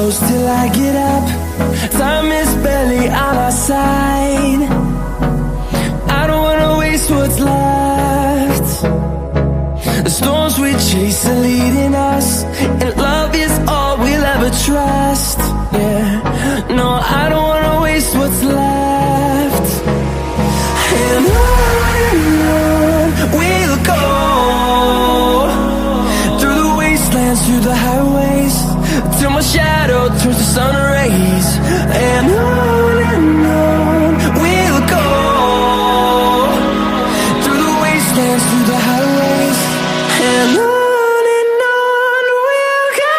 close till I get up. Time is barely on our side. I don't wanna waste what's left. The storms we chase are leading us, and love is all we'll ever trust. Yeah, no, I don't wanna waste what's left. And on we'll go, through the wastelands, through the highways, till my shadow turns to sun rays. And on we'll go, through the wastelands, through the highways, and on we'll go.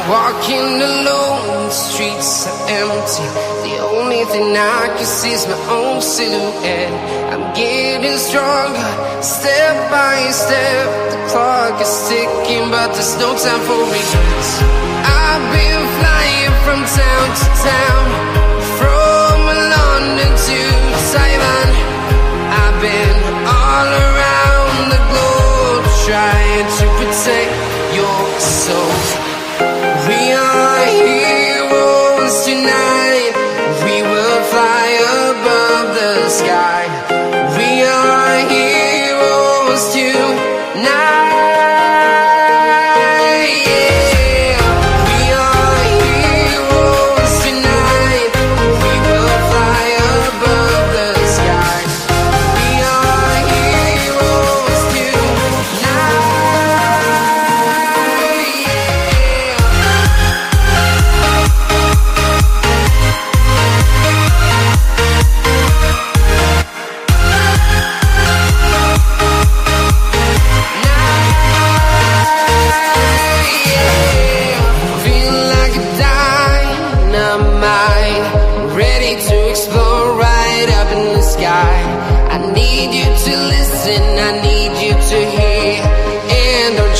Walking alone, the streets are empty. The only thing I can see is my own silhouette. I'm getting stronger, step by step. The clock is ticking, but there's no time for regrets. I've been flying from town to town, from London to Taiwan. I've been all around the globe, trying to protect your soul. We are heroes tonight. We will fly above the sky. We are heroes tonight. Yeah. We are heroes tonight. We will fly above the sky. We are heroes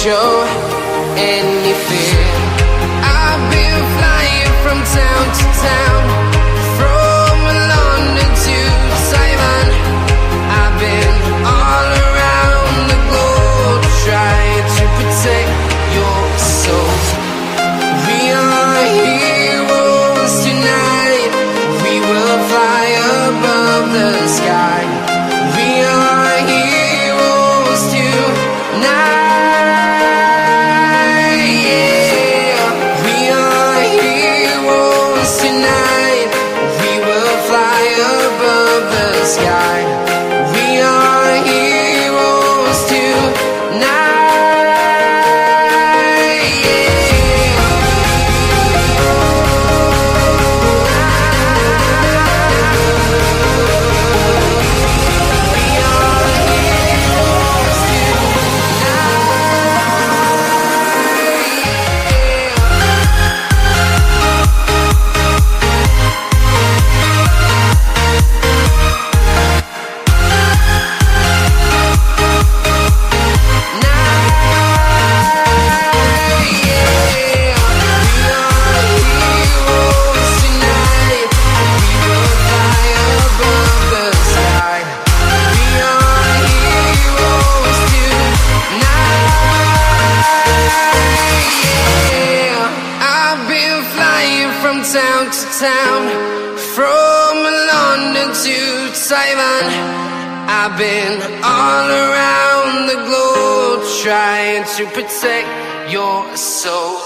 show any fear. I've been flying from town to town, from town, from London to Taiwan. I've been all around the globe trying to protect your soul.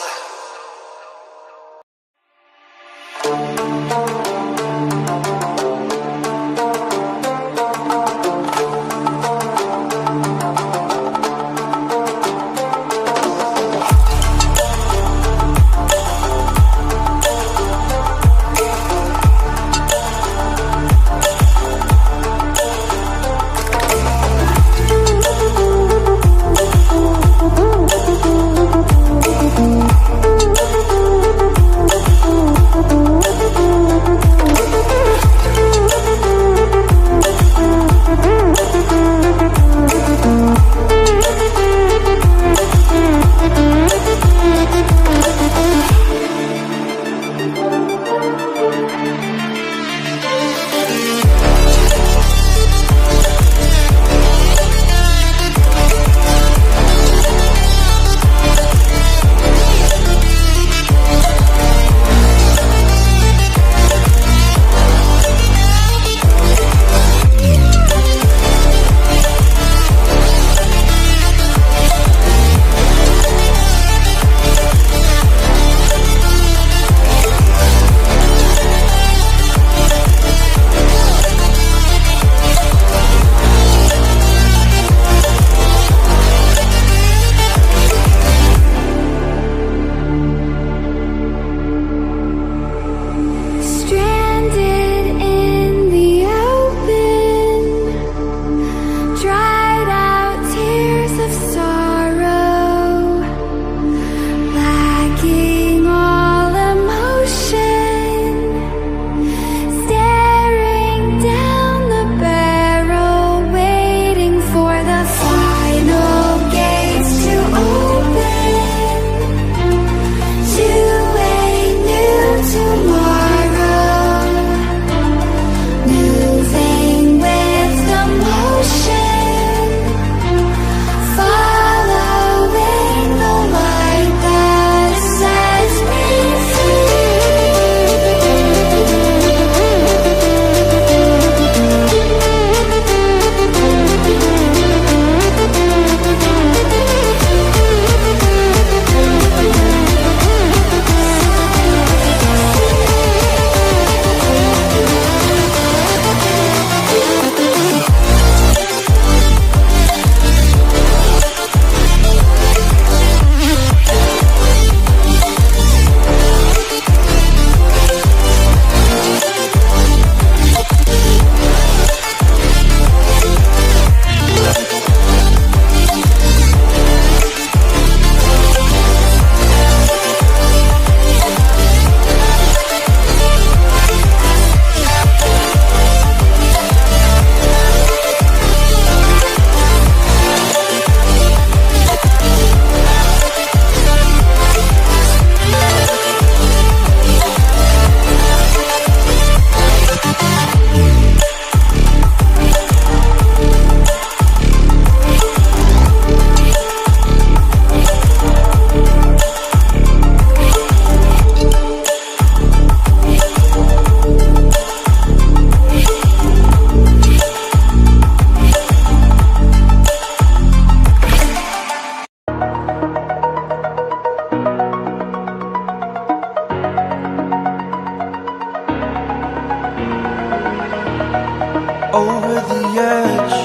over the edge.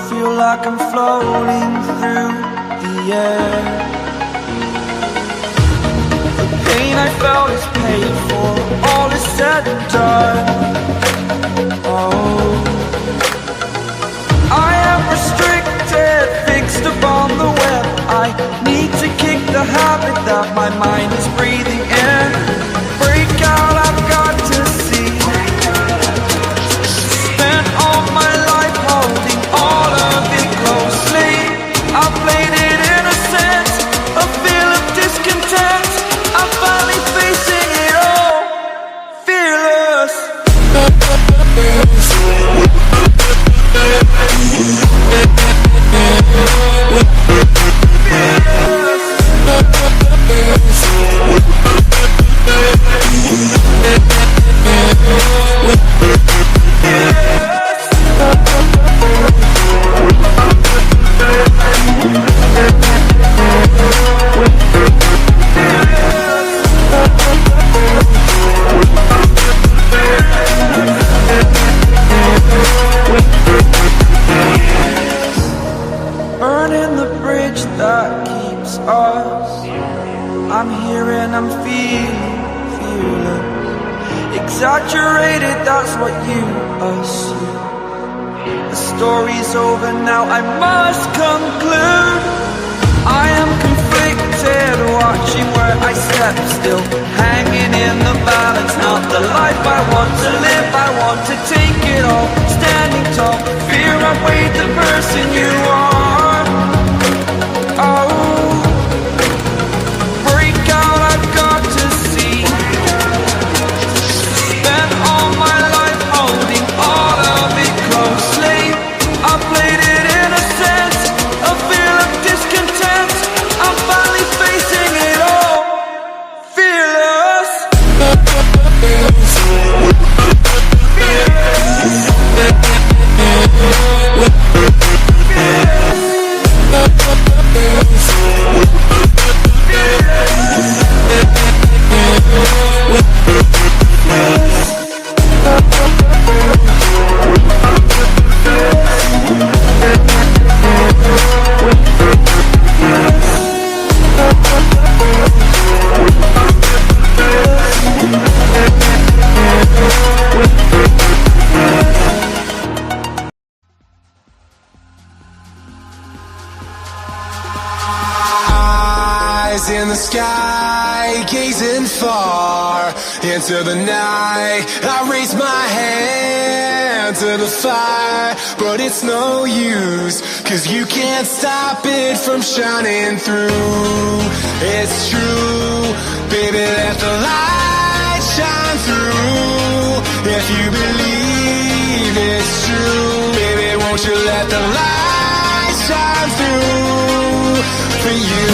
Feel like I'm floating through the air. The pain I felt is paid for, all is said and done. Oh, I am restricted, fixed upon the web. I need to kick the habit that my mind is breathing in. Break out, I've got to see. Spent all my life holding all of it closely. I played it innocent, a feel of discontent. I'm finally facing it all, fearless. that keeps us. I'm here and I'm feeling fearless. Exaggerated, that's what you assume. The story's over now, I must conclude. I am conflicted, watching where I step still, hanging in the balance, not the life I want to live. I want to take it all, standing tall. Fear I've weighed the person you are. Oh, break out, I've got to see. Spent all my life holding all of it closely. I played it in a sense, a feel of discontent. I'm finally facing it all, fearless. In the sky, gazing far into the night, I raise my hand to the fire, but it's no use, 'cause you can't stop it from shining through. It's true, baby, let the light shine through. If you believe it's true, baby, won't you let the light shine through for you.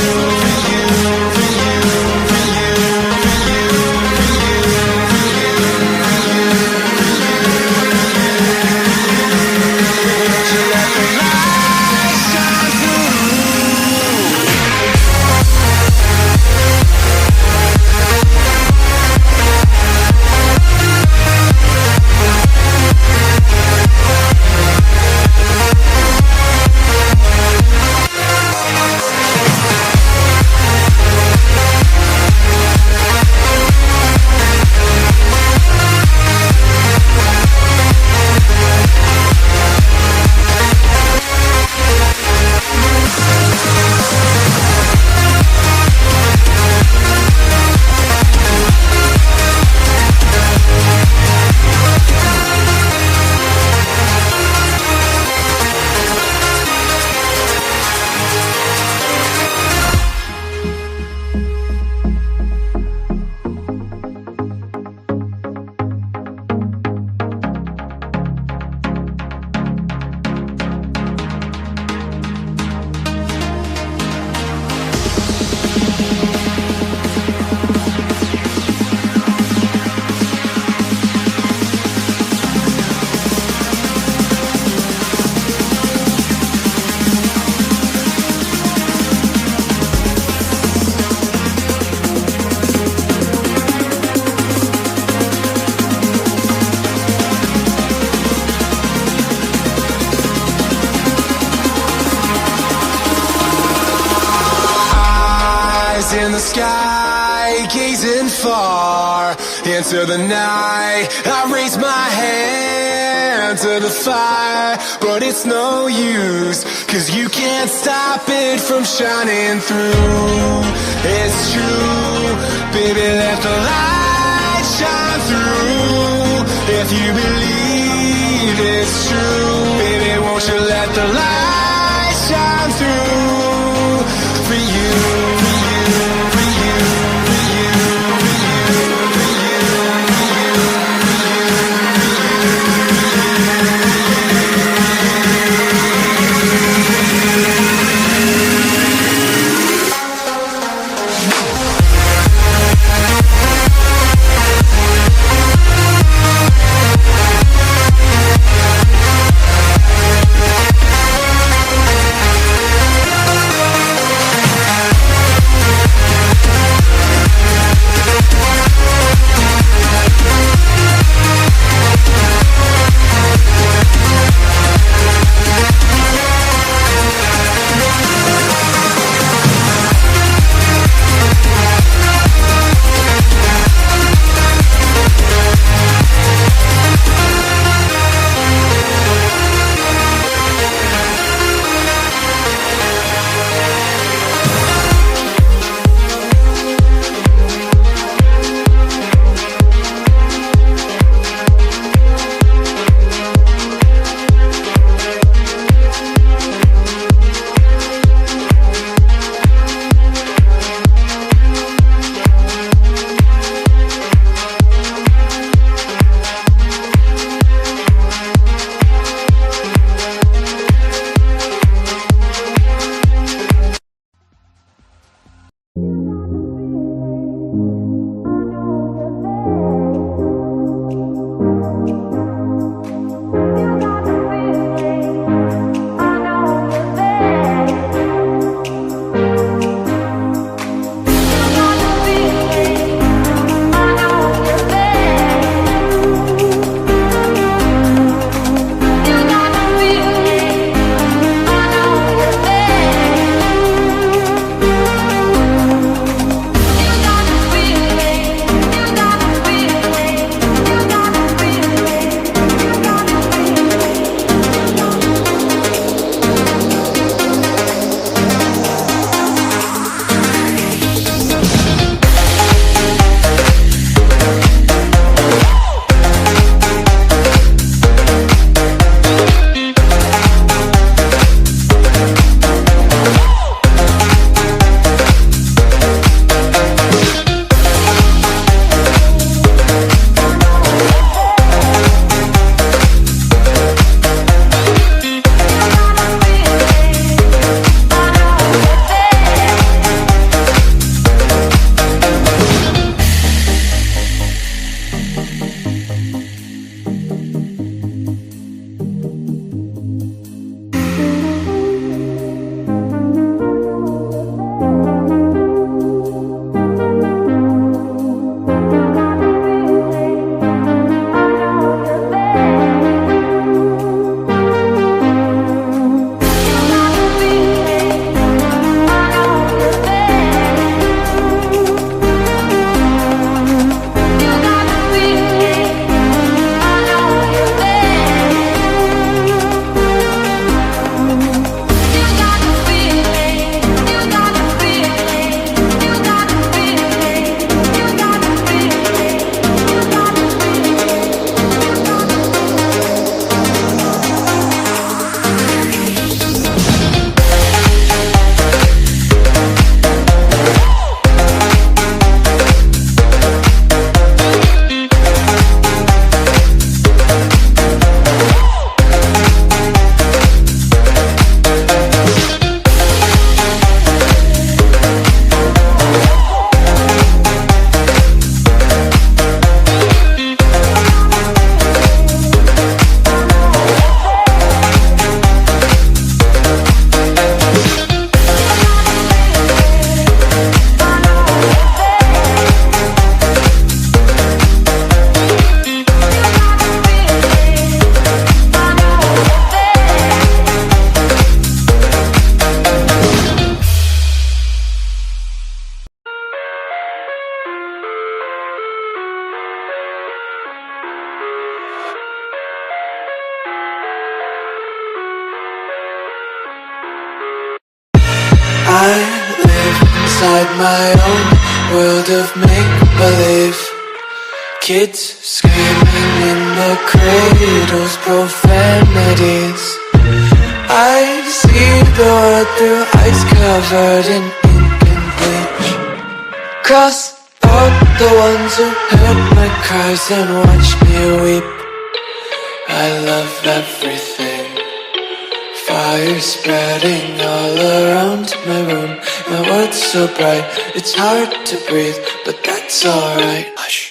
In the sky, gazing far into the night, I raise my hand to the fire, but it's no use, 'cause you can't stop it from shining through. It's true, baby, let the light shine through. If you believe it's true, baby, won't you let the light shine through for you. I live inside my own world of make-believe. Kids screaming in the cradles, profanities. I see the world through eyes covered in ink and bleach. Cross out the ones who heard my cries and watched me weep. I love everything. Fire spreading all around my room. My world's so bright, it's hard to breathe, but that's alright. Hush.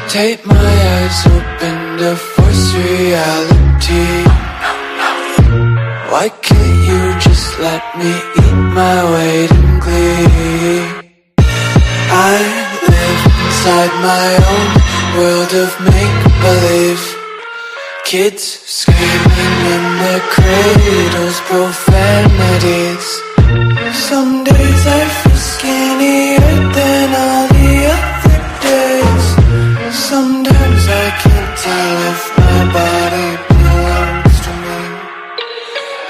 Take my eyes open to force reality. Why can't you just let me eat my weight in glee? I live inside my own world of make-believe. Kids screaming in their cradles, profanities. Some days I feel skinnier than all the other days. Sometimes I can't tell if my body belongs to me.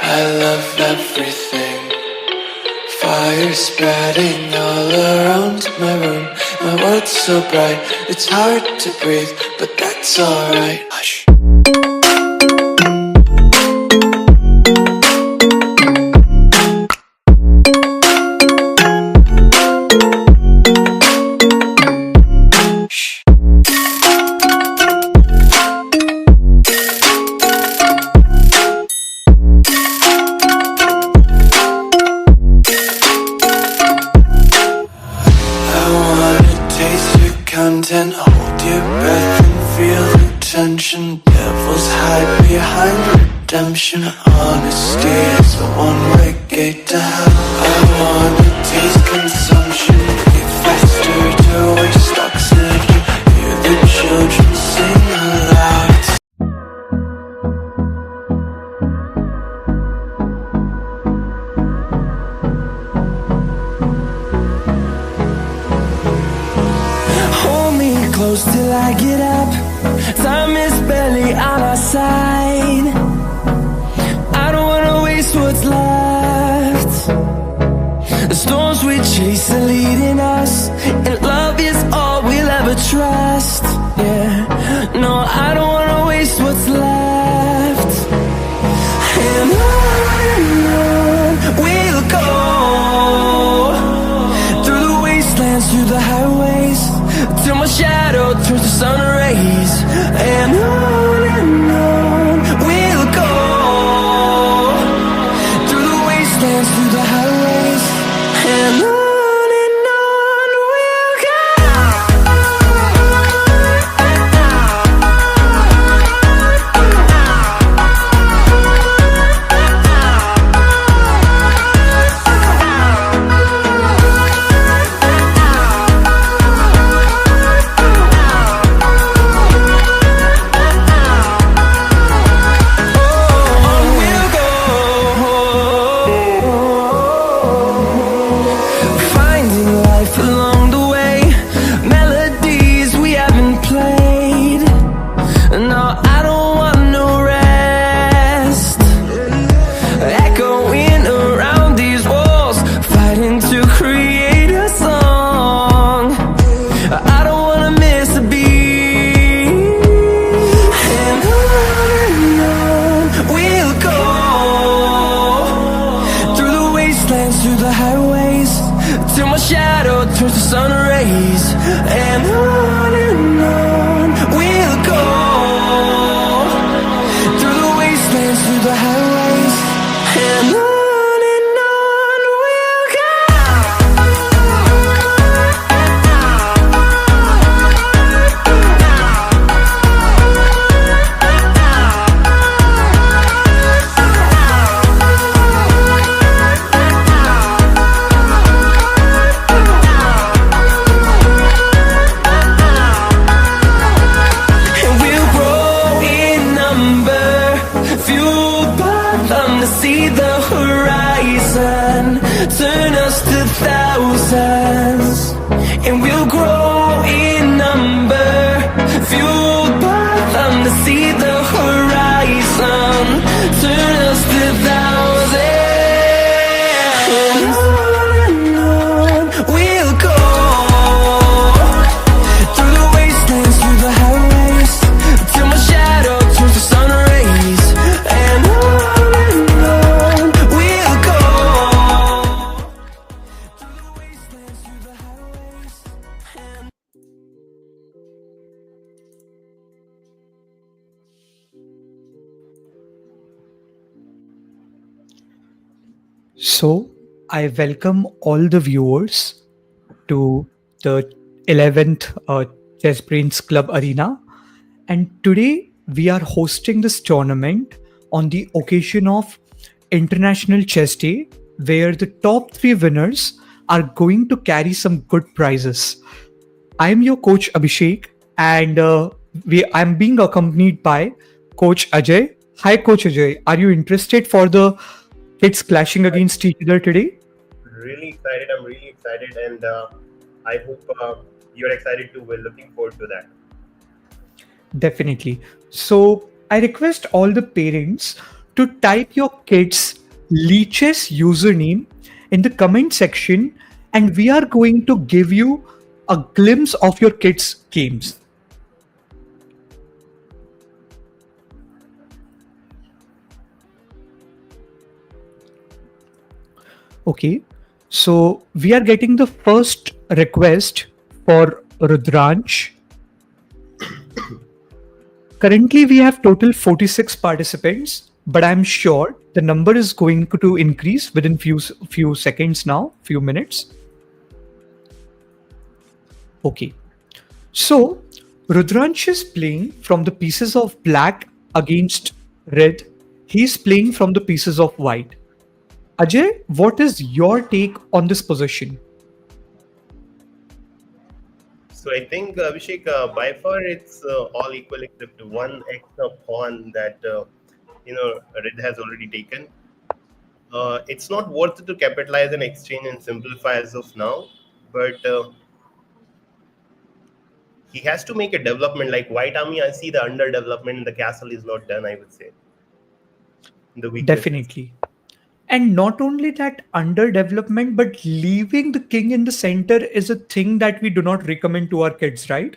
I love everything. Fire spreading all around my room. My world's so bright, it's hard to breathe, but that's alright. Hush. Content, hold your breath and feel the tension. Devils hide behind redemption. Honesty is the one-way gate to hell. I wanna taste consumption. Get faster to waste oxygen. Hear the children sing aloud. Close till I get up. Time is barely on our side. I don't wanna waste what's left. The storms we chase are leading us, and love is all we'll ever trust. Yeah, no, I don't wanna waste what's left. And on we'll go, through the wastelands, through the highways, till my shadow turns to sun rays. And on we'll go, through the wastelands, through the highways. And on we'll go. grow in number, fueled by them to see the horizon, turn us to thousands. On we'll go, through the wastelands, through the highways, till my shadow turns to sun rays. And on we'll go, through the wastelands, through the highways. So, I welcome all the viewers to the 11th Chessbrainz Club Arena. And today we are hosting this tournament on the occasion of International Chess Day, where the top 3 winners are going to carry some good prizes. I am your coach Abhishek, and I'm being accompanied by Coach Ajay. Hi, Coach Ajay. Are you interested for the kids clashing against each other today? Really excited. I'm really excited, and I hope you're excited too. We're looking forward to that. Definitely. So I request all the parents to type your kids' Lichess username in the comment section, and we are going to give you a glimpse of your kids' games. Okay, so we are getting the first request for Rudransh. Currently, we have total 46 participants, but I'm sure the number is going to increase within few seconds now, few minutes. Okay, so Rudransh is playing from the pieces of black against red. He's playing from the pieces of white. Ajay, what is your take on this position? So I think Abhishek, by far it's all equal except one extra pawn that Red has already taken. It's not worth it to capitalize and exchange and simplify as of now, but he has to make a development. Like White Army, I see the under development. The castle is not done, I would say. The weakness. Definitely. And not only that underdevelopment, but leaving the king in the center is a thing that we do not recommend to our kids, right?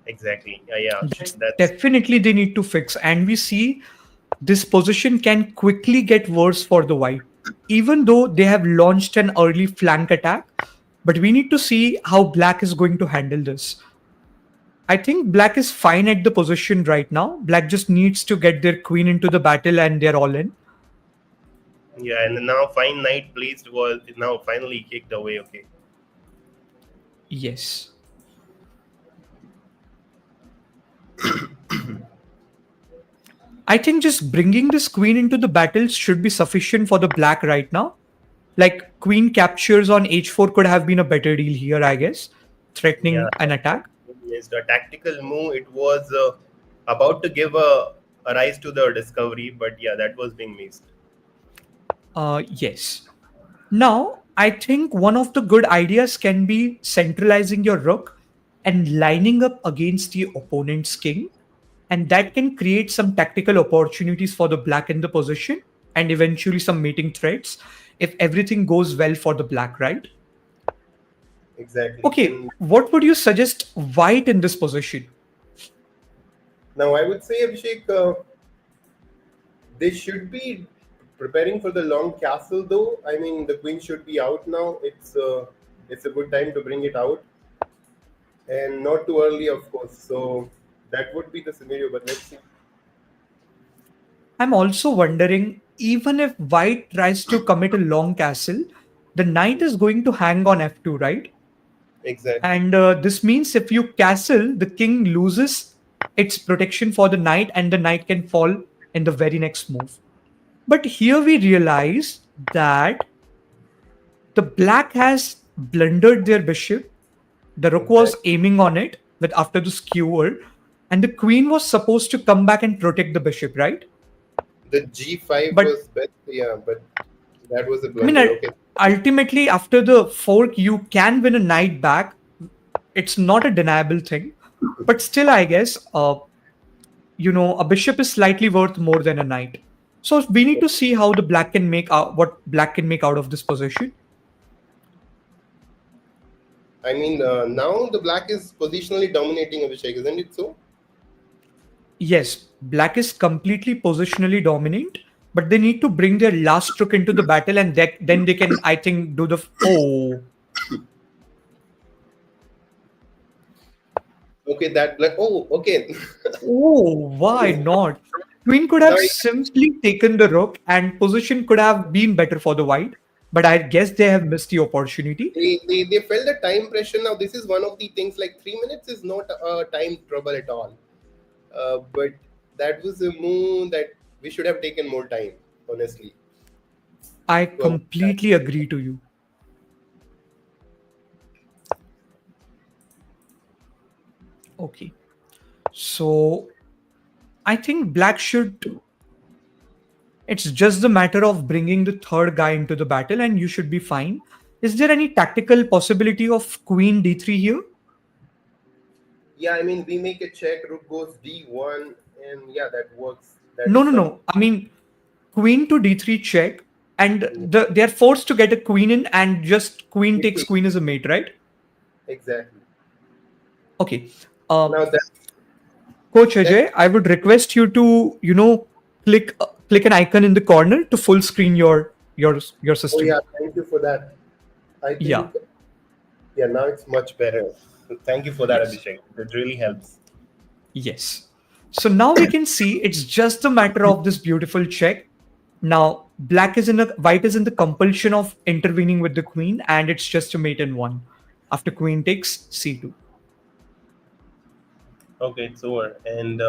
Exactly. Yeah. That's definitely they need to fix. And we see this position can quickly get worse for the white, even though they have launched an early flank attack. But we need to see how black is going to handle this. I think black is fine at the position right now. Black just needs to get their queen into the battle and they're all in. Yeah, and now fine knight placed was now finally kicked away. Okay. Yes. I think just bringing this queen into the battle should be sufficient for the black right now. Like queen captures on h4 could have been a better deal here, I guess, threatening an attack. Yes, the tactical move. It was about to give a rise to the discovery, but yeah, that was being missed. Yes. Now, I think one of the good ideas can be centralizing your rook and lining up against the opponent's king. And that can create some tactical opportunities for the black in the position and eventually some mating threats if everything goes well for the black, right? Exactly. Okay, what would you suggest white in this position? Now, I would say, Abhishek, they should be preparing for the long castle, though. I mean, the queen should be out now. It's a good time to bring it out, and not too early, of course. So that would be the scenario. But let's see. I'm also wondering, even if white tries to commit a long castle, the knight is going to hang on f2, right? Exactly. And this means if you castle, the king loses its protection for the knight, and the knight can fall in the very next move. But here we realize that the black has blundered their bishop. The rook was aiming on it after the skewer, and the queen was supposed to come back and protect the bishop, right? The g5 was best, yeah, but that was a blunder. I mean, ultimately, after the fork, you can win a knight back it's not a deniable thing, but still, I guess, a bishop is slightly worth more than a knight. So we need to see how the black can make out what black can make out of this position. I mean, now the black is positionally dominating, Abhishek, isn't it so? Yes, black is completely positionally dominant, but they need to bring their last rook into the battle, and then they can, I think, do the. Oh, Okay, that black. Oh, okay. oh, why not? Queen could have Now, simply taken the rook, and position could have been better for the white. But I guess they have missed the opportunity. they felt the time pressure. Now, this is one of the things, like 3 minutes is not time trouble at all. But that was a move that we should have taken more time, honestly. I completely agree to you. Okay. So I think black should. It's just the matter of bringing the third guy into the battle, and you should be fine. Is there any tactical possibility of queen d3 here? Yeah, I mean, we make a check, rook goes d1, and yeah, that works. No. I mean, queen to d3 check, and they are forced to get a queen in, and just queen takes queen as a mate, right? Exactly. Okay. Now that Coach Ajay, I would request you to, click an icon in the corner to full screen your system. oh yeah, thank you for that. I think, Yeah. Yeah, now it's much better. Thank you for that, Abhishek. That really helps. Yes. So now we can see it's just a matter of this beautiful check. Now white is in the compulsion of intervening with the queen, and it's just a mate in one. After queen takes c2. Okay, it's over. And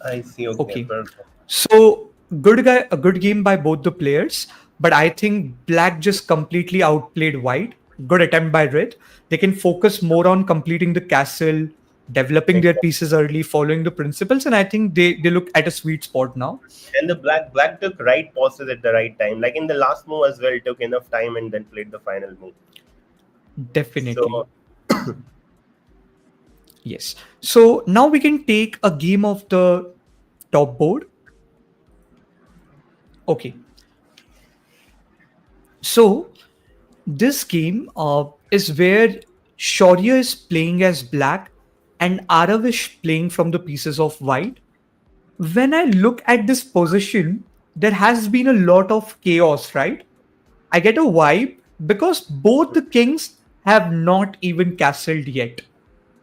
I see. Okay, perfect. So a good game by both the players, but I think black just completely outplayed white. Good attempt by red. They can focus more on completing the castle, developing their pieces early, following the principles, and I think they look at a sweet spot now. And the black took right pauses at the right time. Like in the last move as well, took enough time and then played the final move. Definitely. So, yes. So now we can take a game of the top board. Okay. So this game is where Shaurya is playing as black and Arav is playing from the pieces of white. When I look at this position, there has been a lot of chaos, right? I get a vibe because both the kings have not even castled yet.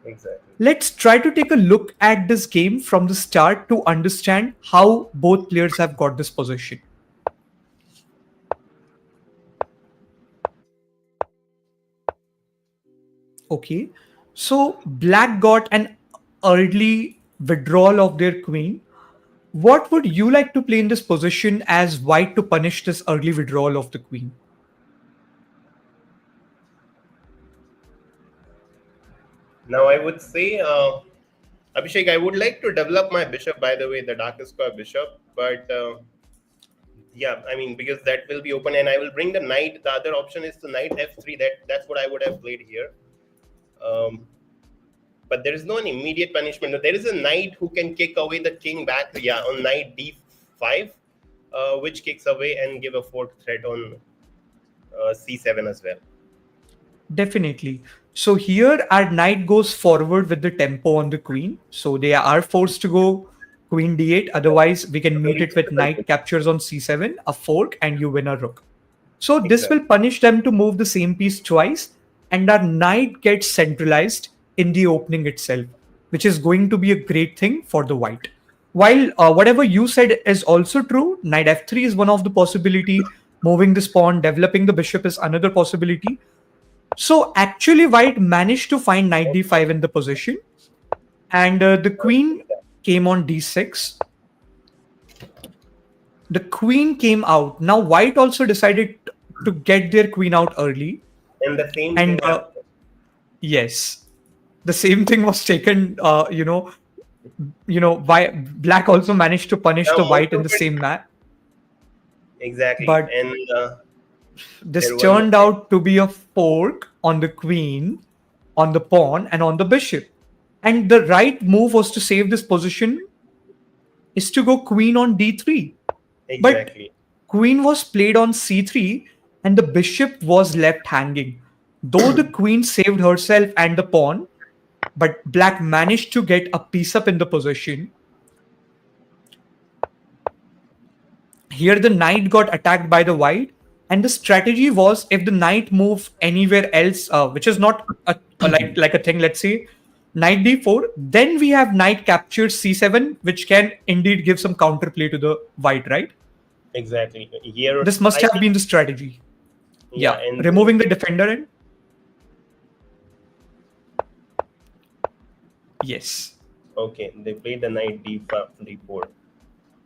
exactly. Let's try to take a look at this game from the start to understand how both players have got this position. Okay, so black got an early withdrawal of their queen. What would you like to play in this position as white to punish this early withdrawal of the queen? Now I would say, Abhishek, I would like to develop my bishop, by the way, the darkest square bishop. But yeah, I mean, because that will be open and I will bring the knight. The other option is the knight f3. That's what I would have played here. But there is no immediate punishment. There is a knight who can kick away the king back. Yeah, on knight d5, which kicks away and give a fourth threat on c7 as well. Definitely. So here our knight goes forward with the tempo on the queen. So they are forced to go queen d8. Otherwise, we can meet it with knight captures on c7, a fork, and you win a rook. So this will punish them to move the same piece twice, and our knight gets centralized in the opening itself, which is going to be a great thing for the white. While whatever you said is also true, knight f3 is one of the possibility, moving this pawn, developing the bishop is another possibility. So actually white managed to find knight d5 in the position, and the queen came on d6. The queen came out. Now white also decided to get their queen out early. And the same thing. Yes, the same thing was taken. Why black also managed to punish the white in the same map. Exactly. But and this turned out to be a fork. on the queen, on the pawn, and on the bishop. And the right move was to save this position is to go queen on d3. But Exactly. queen was played on c3 and the bishop was left hanging. Though the queen saved herself and the pawn, but black managed to get a piece up in the position. Here the knight got attacked by the white, and the strategy was if the knight moved anywhere else, which is not like a thing, let's say knight d4, then we have knight captures c7, which can indeed give some counterplay to the white, right? Exactly. Here, This must I have think, been the strategy. yeah, Yeah, and removing the defender and yes. okay, they played the knight d5, d4,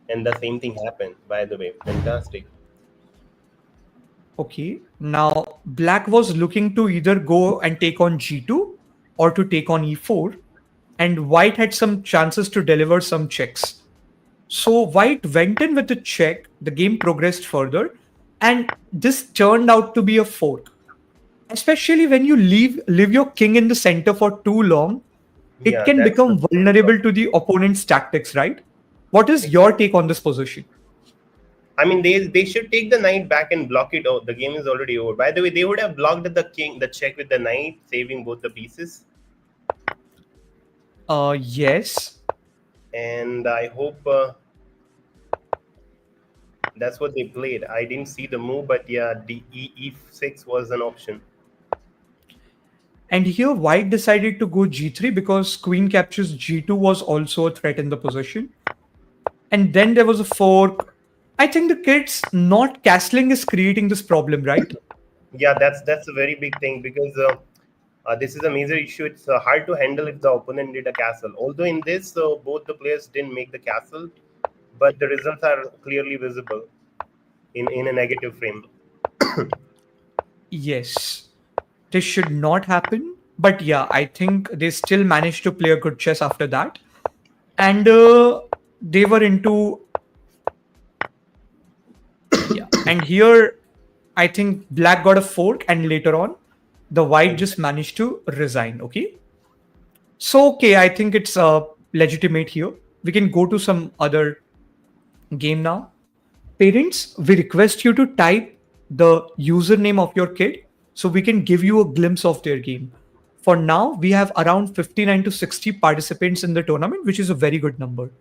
and the same thing happened. By the way, fantastic. Okay, now black was looking to either go and take on g2 or to take on e4, and white had some chances to deliver some checks. So white went in with a check, the game progressed further, and this turned out to be a fork. Especially when you leave your king in the center for too long, it Yeah, can that's the become vulnerable to the opponent's tactics, right? What is your take on this position? I mean, they should take the knight back and block it out. The game is already over. By the way, they would have blocked the check with the knight, saving both the pieces. Yes. And I hope that's what they played. I didn't see the move, but yeah, e6 was an option. And here white decided to go g3 because queen captures g2 was also a threat in the position. And then there was a fork. I think the kids not castling is creating this problem, right? Yeah, that's a very big thing because this is a major issue. It's hard to handle if the opponent did a castle. Although in this, both the players didn't make the castle, but the results are clearly visible in a negative frame. Yes. This should not happen. But yeah, I think they still managed to play a good chess after that. And they were into. Yeah. And here, I think black got a fork, and later on, the white just managed to resign. Okay. So, okay, I think it's legitimate here. We can go to some other game now. Parents, we request you to type the username of your kid so we can give you a glimpse of their game. For now, we have around 59 to 60 participants in the tournament, which is a very good number.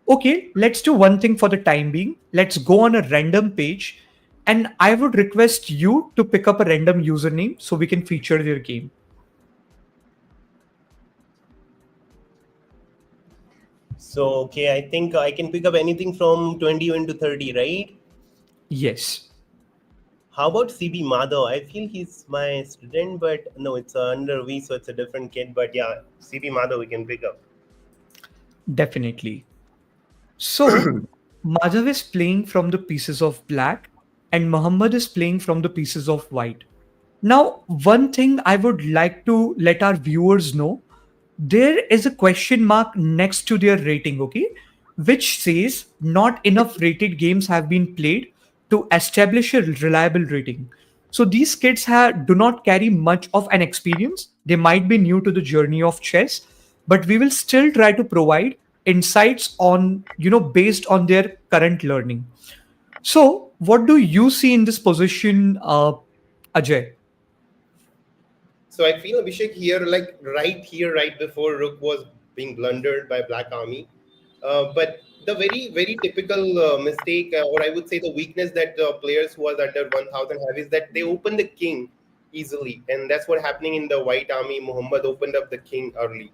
Okay, let's do one thing for the time being. Let's go on a random page, and I would request you to pick up a random username so we can feature their game. So okay, I think I can pick up anything from 21 to 30, right? Yes, How about CB Madhav? I feel he's my student, but no, it's under V, so it's a different kid. But yeah, CB Madhav we can pick up. definitely. So, Madhav is playing from the pieces of black, and Muhammad is playing from the pieces of white. Now, one thing I would like to let our viewers know, there is a question mark next to their rating, okay, which says not enough rated games have been played to establish a reliable rating. So these kids do not carry much of an experience. They might be new to the journey of chess, but we will still try to provide insights on, based on their current learning. So, what do you see in this position, Ajay? So I feel Abhishek here, like right here, right before Rook was being blundered by Black Army. But the very typical mistake, or I would say the weakness that players who was under 1000 have is that they open the king easily, and that's what happening in the White Army. Muhammad opened up the king early,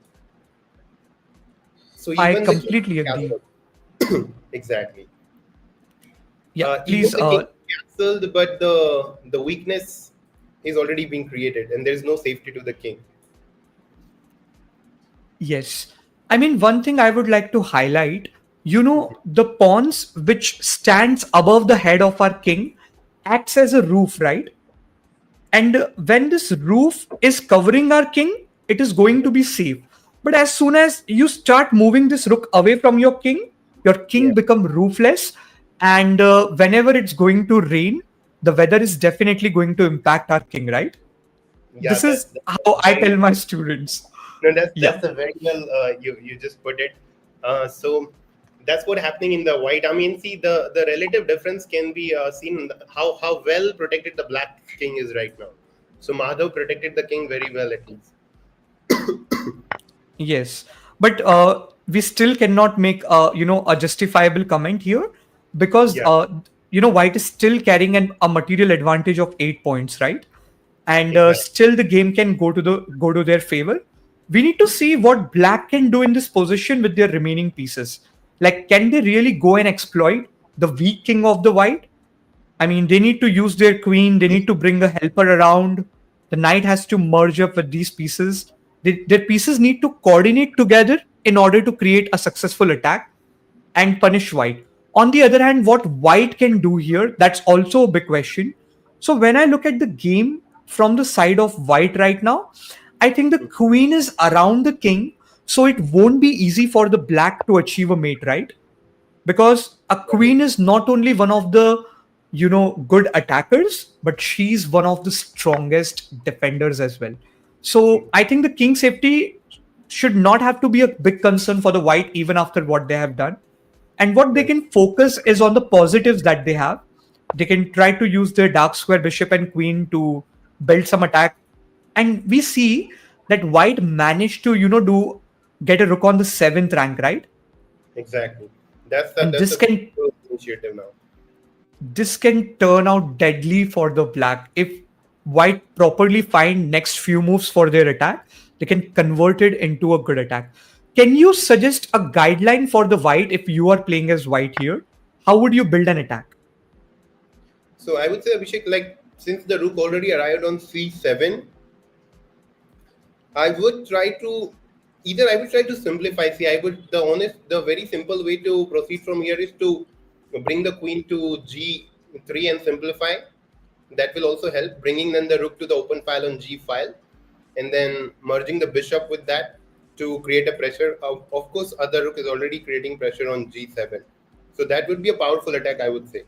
so I even the king completely agree. castled. Exactly. Yeah, Even please. the king castled, but the weakness is already being created, and there is no safety to the king. Yes. I mean, one thing I would like to highlight, the pawns which stands above the head of our king acts as a roof, right? And when this roof is covering our king, it is going to be safe. But as soon as you start moving this rook away from your king Yeah. become roofless. And whenever it's going to rain, the weather is definitely going to impact our king, right? Yeah, This is that's how I very tell my students. no, that's Yeah. a very well you just put it. So that's what happening in the white. I mean, see the relative difference can be seen in how well protected the black king is right now. So Madhav protected the king very well at least. Yes, but we still cannot make a justifiable comment here because Yeah, white is still carrying a material advantage of 8 points, right? And exactly. still the game can go to their favor. We need to see what black can do in this position with their remaining pieces. Like, can they really go and exploit the weak king of the white? I mean, they need to use their queen. They need to bring a helper around. The knight has to merge up with these pieces. Their pieces need to coordinate together in order to create a successful attack and punish white. On the other hand, what white can do here, that's also a big question. So when I look at the game from the side of white right now, I think the queen is around the king, so it won't be easy for the black to achieve a mate, right? Because a queen is not only one of the good attackers, but she's one of the strongest defenders as well. So I think the king safety should not have to be a big concern for the white even after what they have done. And what they can focus is on the positives that they have. They can try to use their dark square bishop and queen to build some attack. And we see that white managed to do get a rook on the 7th rank, right? Exactly. And That's a beautiful initiative now. this can turn out deadly for the black if white properly find next few moves for their attack. They can convert it into a good attack. Can you suggest a guideline for the white if you are playing as white here? How would you build an attack? So I would say Abhishek, like since the rook already arrived on c7, I would try to I would try to simplify. See, the very simple way to proceed from here is to bring the queen to g3 and simplify. That will also help. Bringing then the rook to the open file on g file, and then merging the bishop with that to create a pressure. Of course, other rook is already creating pressure on g7. So that would be a powerful attack, I would say.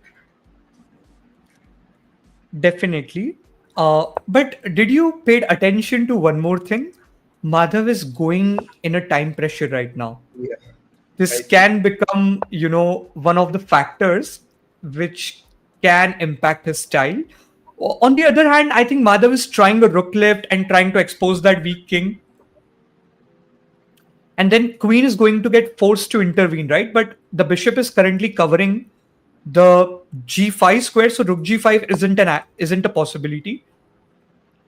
Definitely. But did you paid attention to one more thing? Madhav is going in a time pressure right now. Yeah, This I see. can become one of the factors which can impact his style. On the other hand, I think Madhav is trying a rook left and trying to expose that weak king, and then queen is going to get forced to intervene, right? But the bishop is currently covering the g5 square, so rook g5 isn't a possibility,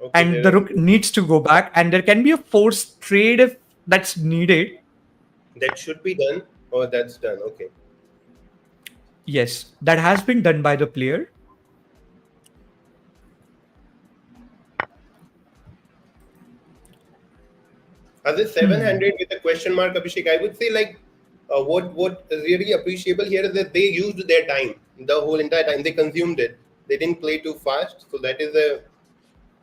Okay, and the rook needs to go back, and there can be a forced trade if that's needed. that should be done, or that's done. Okay. Yes, that has been done by the player. As a 700 with a question mark, Abhishek, I would say like what is really appreciable here is that they used their time, the whole entire time. They consumed it. They didn't play too fast. So that is a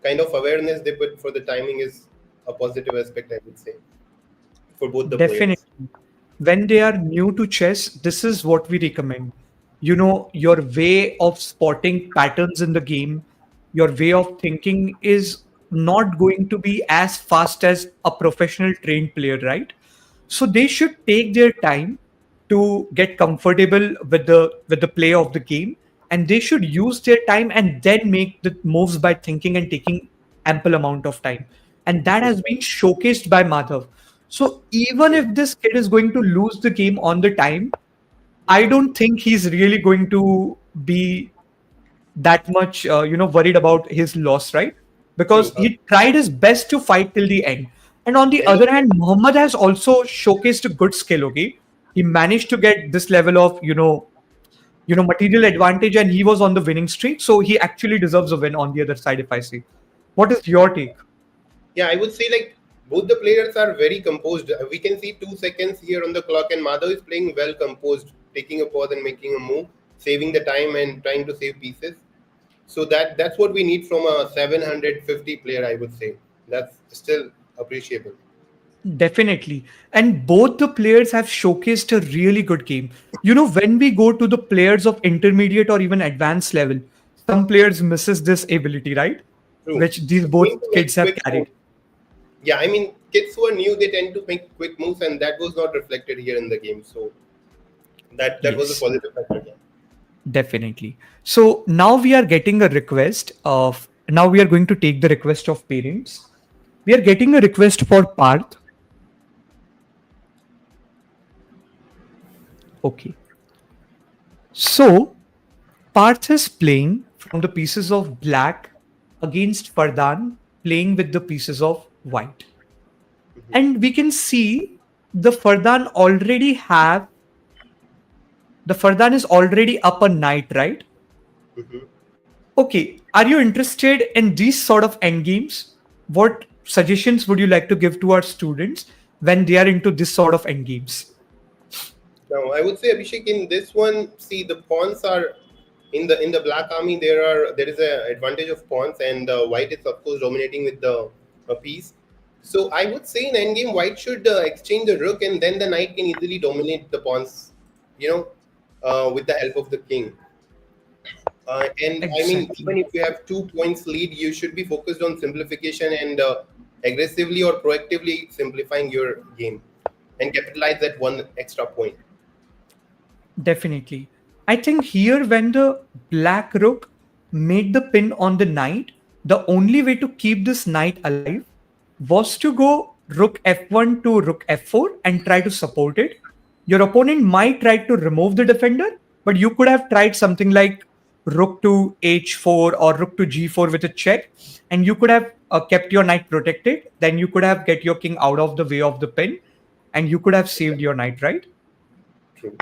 kind of awareness they put for the timing is a positive aspect, I would say, for both the players. Definitely. When they are new to chess, this is what we recommend. Your way of spotting patterns in the game, your way of thinking is not going to be as fast as a professional trained player, right? So they should take their time to get comfortable with the play of the game, and they should use their time and then make the moves by thinking and taking ample amount of time. And that has been showcased by Madhav. So even if this kid is going to lose the game on the time, I don't think he's really going to be that much worried about his loss, right? True. Because he tried his best to fight till the end. And on the And other hand, Muhammad has also showcased a good skill. Okay, he managed to get this level of material advantage, and he was on the winning streak, so he actually deserves a win on the other side, if I say. What is your take? yeah, I would say like both the players are very composed. We can see 2 seconds here on the clock, and Madhav is playing well composed, taking a pause and making a move, saving the time and trying to save pieces. So that's what we need from a 750 player, I would say. That's still appreciable. Definitely. And both the players have showcased a really good game. When we go to the players of intermediate or even advanced level, some players misses this ability, right? True. which these They're both going to kids make have quick carried. moves. Yeah, I mean, kids who are new, they tend to make quick moves, and that was not reflected here in the game. So that was a Yes, positive factor. Yeah. definitely. So now we are getting a request of, now we are going to take the request of parents. We are getting a request for Parth. Okay. So Parth is playing from the pieces of black against Fardhan playing with the pieces of white. And we can see the Fardhan already have, the Fardhan is already up a knight, right? Mhm. Okay, are you interested in these sort of endgames? What suggestions would you like to give to our students when they are into this sort of endgames? Now, I would say Abhishek, in this one, see the pawns are in the black army. There is a advantage of pawns, and white is of course dominating with the piece. So I would say in endgame, white should exchange the rook, and then the knight can easily dominate the pawns. You know, with the help of the king. And I mean, even Exactly. if you have 2 points lead, you should be focused on simplification and aggressively or proactively simplifying your game and capitalize that one extra point. Definitely. I think here when the black rook made the pin on the knight, the only way to keep this knight alive was to go rook f1 to rook f4 and try to support it. Your opponent might try to remove the defender, but you could have tried something like rook to h4 or rook to g4 with a check, and you could have kept your knight protected. Then you could have get your king out of the way of the pin, and you could have saved your knight, right? True.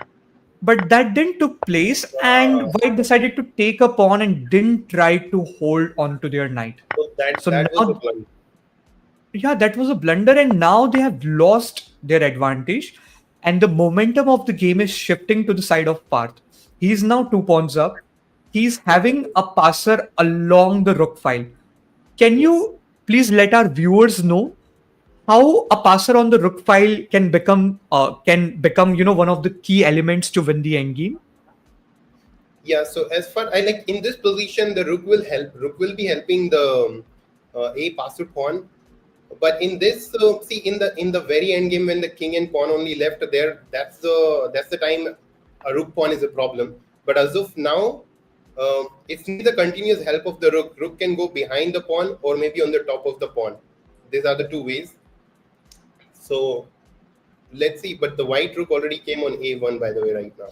But that didn't took place, and white decided to take a pawn and didn't try to hold on to their knight. So So that was the now, plan. yeah, that was a blunder, and now they have lost their advantage, and the momentum of the game is shifting to the side of Parth. He's now 2 pawns up. He's having a passer along the rook file. Can Yes. you please let our viewers know how a passer on the rook file can become one of the key elements to win the endgame? Yeah. So as far I like in this position, the rook will help. Rook will be helping the a passer pawn. But in this, see in the very end game when the king and pawn only left there, that's the time a rook pawn is a problem. But as of now, it's need the continuous help of the rook. Rook can go behind the pawn or maybe on the top of the pawn. These are the two ways. So let's see. But the white rook already came on a1 by the way right now.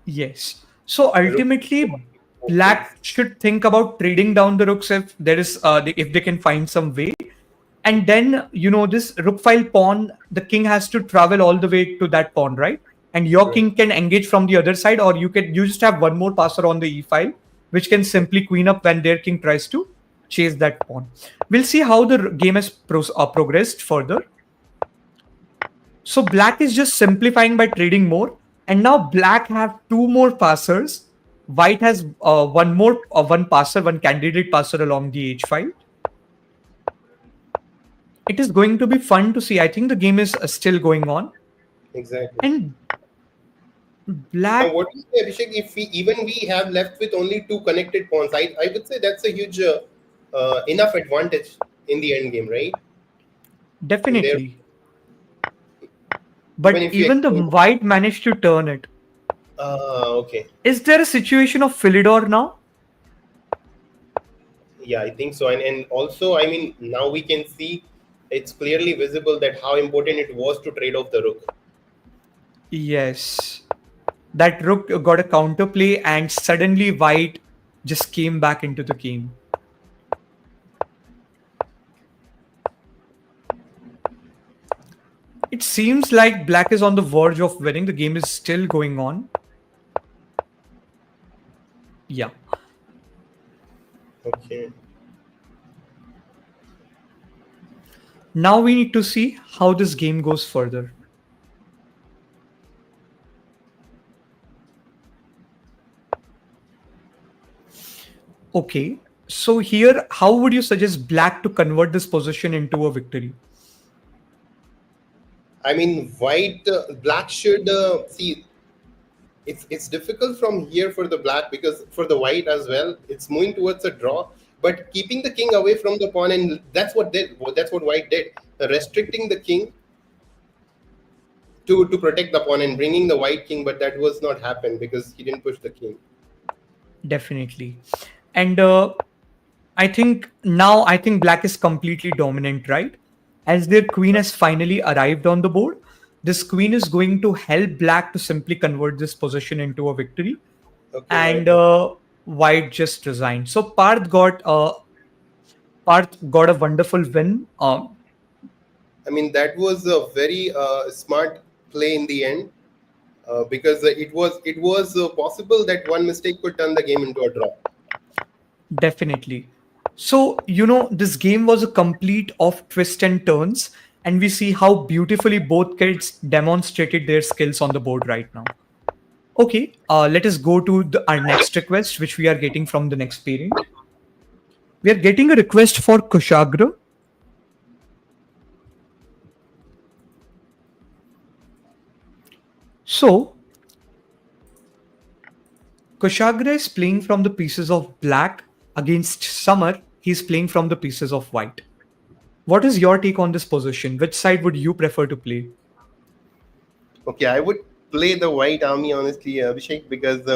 Yes. So The rook ultimately, opens. black should think about trading down the rooks if there is if they can find some way. And then this rook file pawn, the king has to travel all the way to that pawn, right? And your Right. king can engage from the other side, or you just have one more passer on the e file, which can simply queen up when their king tries to chase that pawn. We'll see how the game has progressed further. So black is just simplifying by trading more, and now black have two more passers. White has one passer, one candidate passer along the h file. It is going to be fun to see. I think the game is still going on, Exactly. and Now, black. what do you say, Abhishek? If we have left with only two connected pawns, I would say that's a huge enough advantage in the end game, right? And there, Definitely, even but if you even the exchange, white managed to turn it. okay, Is there a situation of Philidor now? yeah, I think so. And also, I mean, now we can see it's clearly visible that how important it was to trade off the rook. Yes. That rook got a counterplay, and suddenly white just came back into the game. It seems like black is on the verge of winning. The game is still going on. Yeah. Okay. Now we need to see how this game goes further. Okay. So here, how would you suggest black to convert this position into a victory? I mean, black should see. It's difficult from here for the black because for the white as well, it's moving towards a draw. but keeping the king away from the pawn, and that's what white did, restricting the king to protect the pawn and bringing the white king, but that was not happen because he didn't push the king. Definitely. And I think black is completely dominant, right? As their queen has finally arrived on the board, this queen is going to help black to simply convert this position into a victory. Okay, And right. white just resigned. So Parth got a wonderful win. I mean, that was a very smart play in the end, because it was possible that one mistake could turn the game into a draw. Definitely. So, this game was a complete of twists and turns, and we see how beautifully both kids demonstrated their skills on the board right now. Okay, let us go to our next request, which we are getting from the next parent. We are getting a request for Kushagra. So, Kushagra is playing from the pieces of black against Summer. He's playing from the pieces of white. What is your take on this position? Which side would you prefer to play? Okay, I would play the white army, honestly, Abhishek, because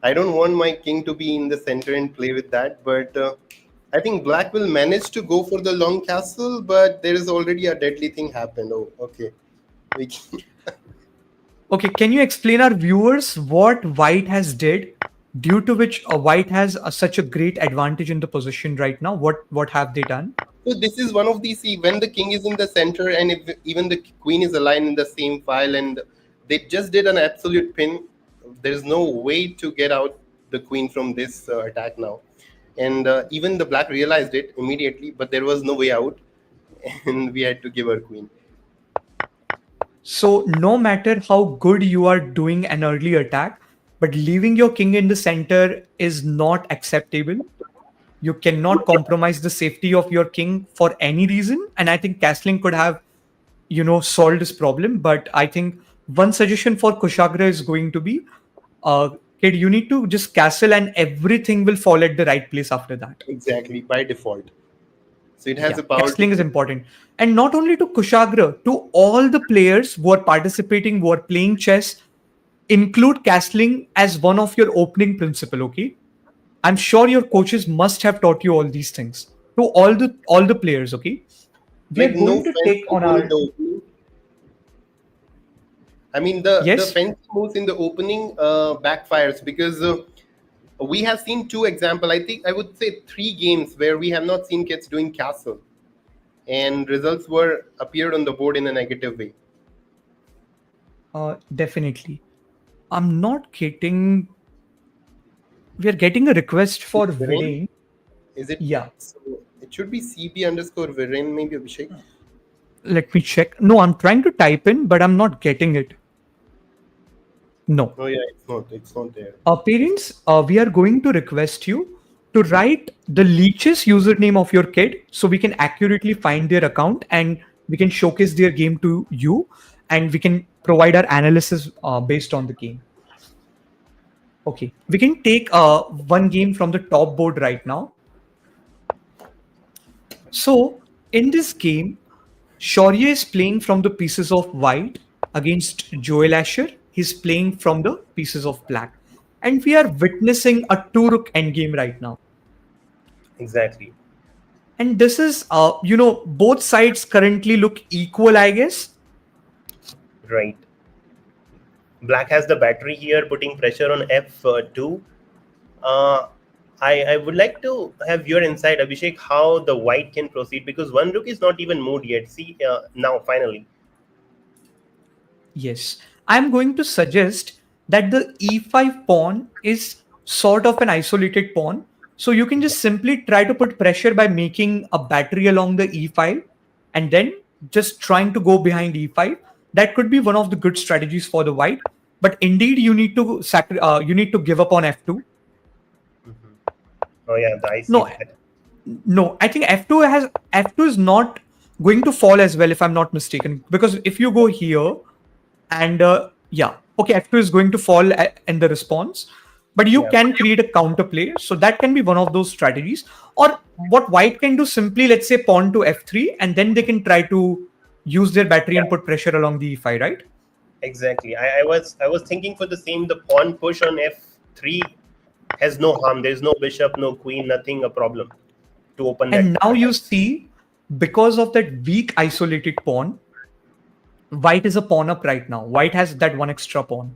I don't want my king to be in the center and play with that. But I think black will manage to go for the long castle, but there is already a deadly thing happened. Oh, okay. Okay, can you explain our viewers what white has did, due to which white has such a great advantage in the position right now? What have they done? So this is one of these, see, when the king is in the center and if even the queen is aligned in the same file and they just did an absolute pin, there's no way to get out the queen from this attack now. And even the black realized it immediately, but there was no way out and we had to give her queen. So no matter how good you are doing an early attack, but leaving your king in the center is not acceptable. You cannot compromise the safety of your king for any reason. And I think castling could have, solved this problem. But I think one suggestion for Kushagra is going to be, kid, you need to just castle and everything will fall at the right place after that. Exactly, by default. So it has Yeah, a power. castling is important. And not only to Kushagra, to all the players who are participating, who are playing chess, include castling as one of your opening principle, okay? I'm sure your coaches must have taught you all these things. To all the players, okay? We Like are going no to fence take on moves our... in the opening. I mean, the Yes? fence moves in the opening backfires because we have seen two examples. I think I would say 3 games where we have not seen kids doing castle, and results were appeared on the board in a negative way. Definitely. I'm not getting... We are getting a request for Viren? Viren. Is it? Yeah. So it should be CB_Viren, maybe, Abhishek. Let me check. No, I'm trying to type in, but I'm not getting it. No. Oh yeah, it's not there. Parents, we are going to request you to write the Lichess username of your kid so we can accurately find their account and we can showcase their game to you and we can provide our analysis based on the game. Okay, we can take one game from the top board right now. So in this game, Shaurya is playing from the pieces of white against Joel Asher. He's playing from the pieces of black. And we are witnessing a 2-rook endgame right now. Exactly. And this is, both sides currently look equal, I guess. Right. Black has the battery here, putting pressure on F2. I would like to have your insight, Abhishek, how the white can proceed because one rook is not even moved yet. See, now finally. Yes. I'm going to suggest that the e5 pawn is sort of an isolated pawn. So you can just simply try to put pressure by making a battery along the e5 and then just trying to go behind e5. That could be one of the good strategies for the white. But indeed, you need to give up on f2. Oh yeah, I see No, that. no. I think f2 is not going to fall as well if I'm not mistaken. Because if you go here and okay, f2 is going to fall in the response. But you Yeah. can create a counter play. So that can be one of those strategies. Or what white can do simply, let's say pawn to f3, and then they can try to use their battery Yeah. and put pressure along the e5, right? Exactly. I was thinking for the same. The pawn push on f3 has no harm. There's no bishop, no queen, nothing a problem to open that. And now you see, because of that weak isolated pawn, white is a pawn up right now. White has that one extra pawn.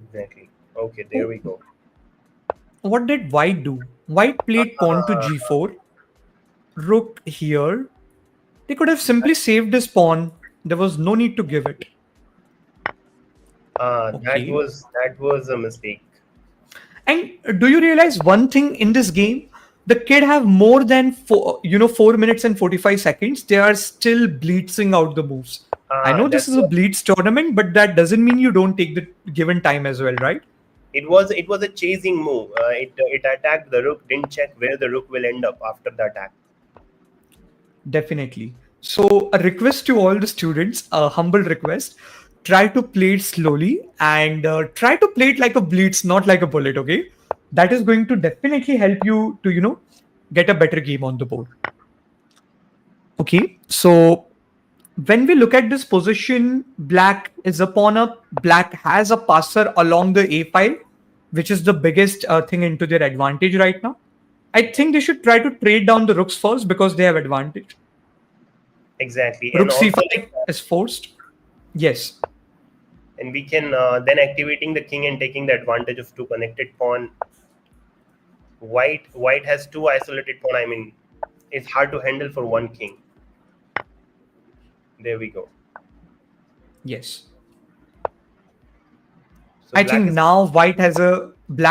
Exactly. Okay, there we go. What did white do? White played pawn to g4, rook here. They could have simply saved this pawn. There was no need to give it. That Okay. was a mistake. And do you realize one thing in this game? The kid have more than 4 minutes and 45 seconds. They are still blitzing out the moves. I know this That's is a blitz tournament, but that doesn't mean you don't take the given time as well, right? it was a chasing move. It attacked the rook, didn't check where the rook will end up after the attack. Definitely. So a request to all the students, a humble request, try to play it slowly and try to play it like a blitz, not like a bullet, okay? That is going to definitely help you to, get a better game on the board. Okay, so when we look at this position, black is a pawn up, black has a passer along the a file, which is the biggest thing into their advantage right now. I think they should try to trade down the rooks first because they have advantage. Exactly. Rook And also, c5 is forced. Yes. and we can then activating the king and taking the advantage of two connected pawn. White has two isolated pawn. I mean, it's hard to handle for one king. There we go. Yes. So I black think is- now black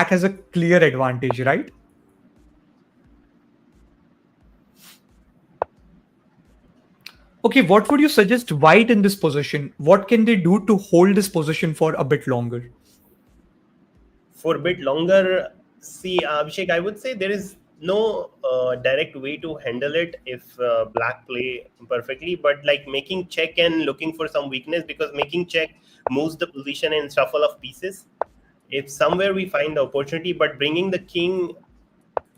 has a clear advantage, right? Okay, what would you suggest white in this position? What can they do to hold this position for a bit longer? for a bit longer. See, Abhishek, I would say there is no direct way to handle it if black play perfectly, but like making check and looking for some weakness, because making check moves the position and shuffle of pieces. If somewhere we find the opportunity, but bringing the king,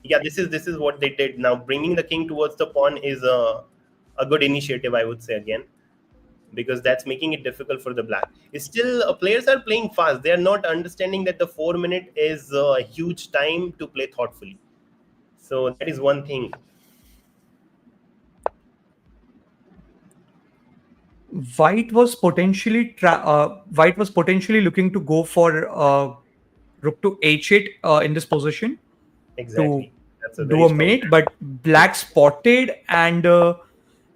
yeah, this is what they did. Now bringing the king towards the pawn is a good initiative, I would say, again, because that's making it difficult for the black. It's still players are playing fast. They are not understanding that the 4 minute is a huge time to play thoughtfully. So that is one thing. White was potentially looking to go for rook to h8 in this position Exactly. That's a to very do a strong mate, but black spotted, and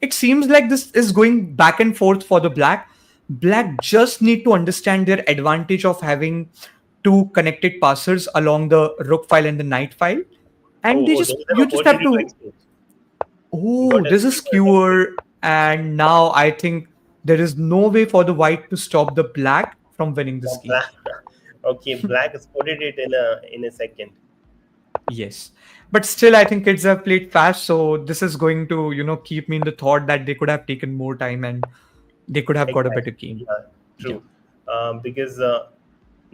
it seems like this is going back and forth for the black. Black just need to understand their advantage of having two connected passers along the rook file and the knight file, and Oh, there is an you just have opportunity to to. expose. Oh, Got there's a it. skewer, and now I think there is no way for the white to stop the black from winning this game. Okay, black spotted it in a second. Yes, but still, I think kids have played fast, so this is going to keep me in the thought that they could have taken more time and they could have got a better game. Yeah, true. Because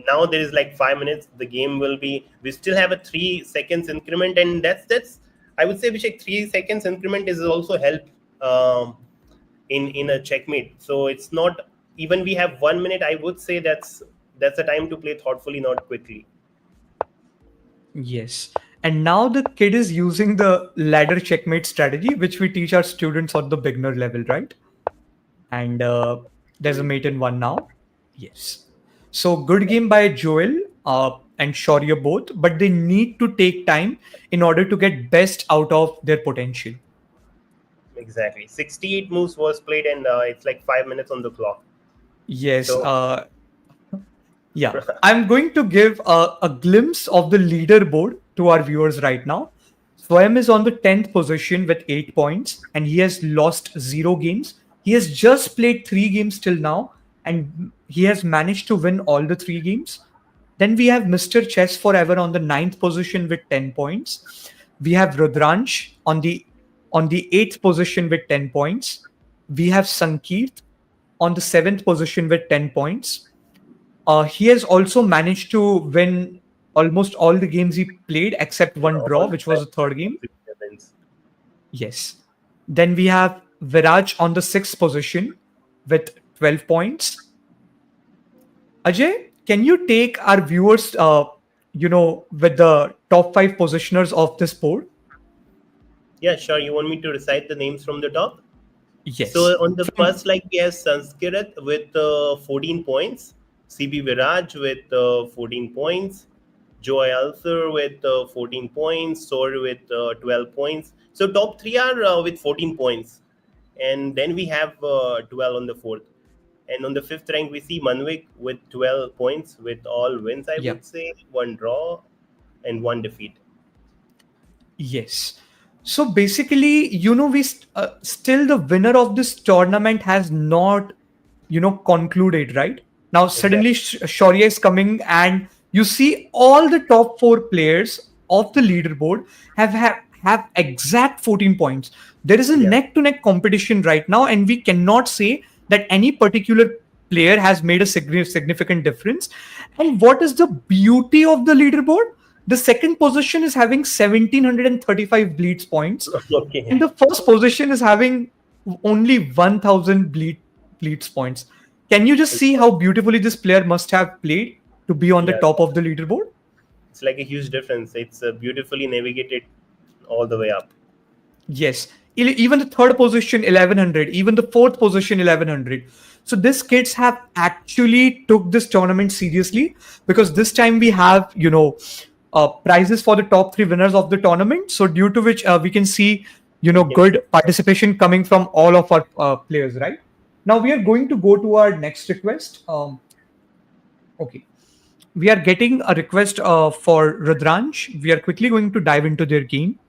now there is like 5 minutes. The game will be. We still have a 3 seconds increment, and that's. I would say, Abhishek, 3 seconds increment is also help in a checkmate. So it's not even we have 1 minute. I would say that's a time to play thoughtfully, not quickly. Yes. And now the kid is using the ladder checkmate strategy, which we teach our students on the beginner level, right? And there's a mate in one now. Yes. So good game by Joel and Shaurya both, but they need to take time in order to get best out of their potential. Exactly. 68 moves was played, and it's like 5 minutes on the clock. Yes. So- Yeah. I'm going to give a glimpse of the leaderboard to our viewers right now. Swayam is on the 10th position with 8 points, and he has lost 0 games. He has just played 3 games till now, and he has managed to win all the 3 games. Then we have Mr. Chess Forever on the 9th position with 10 points. We have Rudransh on the 8th position with 10 points. We have Sankeet on the 7th position with 10 points. He has also managed to win almost all the games he played except one draw, All which was the third game. events. Yes. Then we have Viraj on the sixth position with 12 points. Ajay, can you take our viewers, with the top 5 positioners of this board? Yeah, sure. You want me to recite the names from the top? Yes. So on the first, like we have Sanskrit with 14 points, CB Viraj with 14 points, Joy Althur with 14 points, Sor with 12 points. So top three are with 14 points, and then we have 12 on the fourth. And on the fifth rank, we see Manvik with 12 points with all wins, I would say, one draw and one defeat. Yes. So basically, we still the winner of this tournament has not, concluded, right? Now suddenly Shaurya is coming, and you see all the top 4 players of the leaderboard have exact 14 points. There is a neck-to-neck competition right now, and we cannot say that any particular player has made a significant difference. And what is the beauty of the leaderboard? The second position is having 1735 bleeds points. Okay. And the first position is having only 1000 bleeds points. Can you just see how beautifully this player must have played to be on the top of the leaderboard? It's like a huge difference. It's beautifully navigated all the way up. Yes. Even the third position, 1100. Even the fourth position, 1100. So these kids have actually took this tournament seriously, because this time we have, prizes for the top 3 winners of the tournament. So due to which we can see, good participation coming from all of our players, right? Now we are going to go to our next request. Okay. We are getting a request for Rudransh. We are quickly going to dive into their game.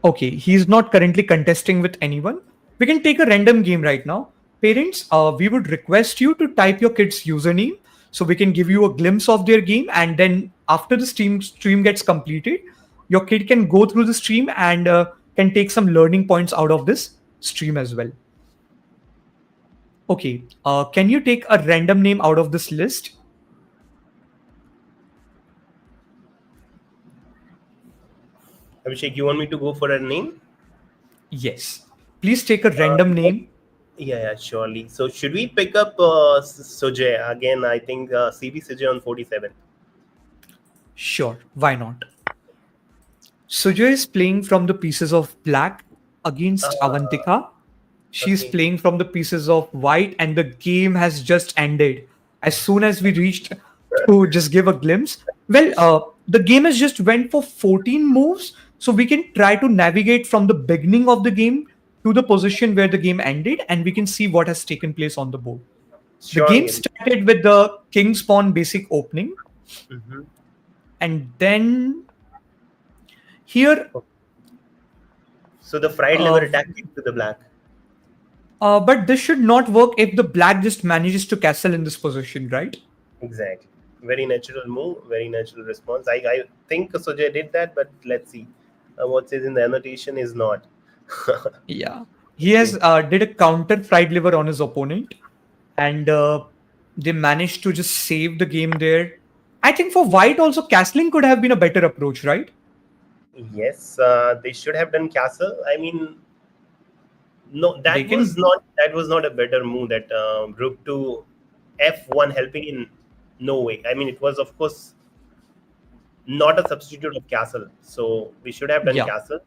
Okay, he's not currently contesting with anyone. We can take a random game right now. Parents, we would request you to type your kid's username so we can give you a glimpse of their game, and then after the stream gets completed, your kid can go through the stream and can take some learning points out of this stream as well. Okay, can you take a random name out of this list? Abhishek, you want me to go for a name? Yes. Please take a random name. Yeah, surely. So should we pick up Sujay again? I think CB Sujay on 47. Sure, why not? Sujay is playing from the pieces of black against Avantika. She's playing from the pieces of white, and the game has just ended. As soon as we reached to just give a glimpse, well, the game has just went for 14 moves, so we can try to navigate from the beginning of the game to the position where the game ended, and we can see what has taken place on the board. The game started with the king's pawn basic opening, and then here. So the fried liver attack to the black. But this should not work if the black just manages to castle in this position, right? Exactly. Very natural move, very natural response. I think Sujay did that, but let's see. What says in the annotation is not. Yeah. He has did a counter fried liver on his opponent, and they managed to just save the game there. I think for white also, castling could have been a better approach, right? Yes, they should have done castle. I mean, no, that was not a better move. That rook to f1 helping in no way. I mean, it was of course not a substitute of castle. So we should have done castle.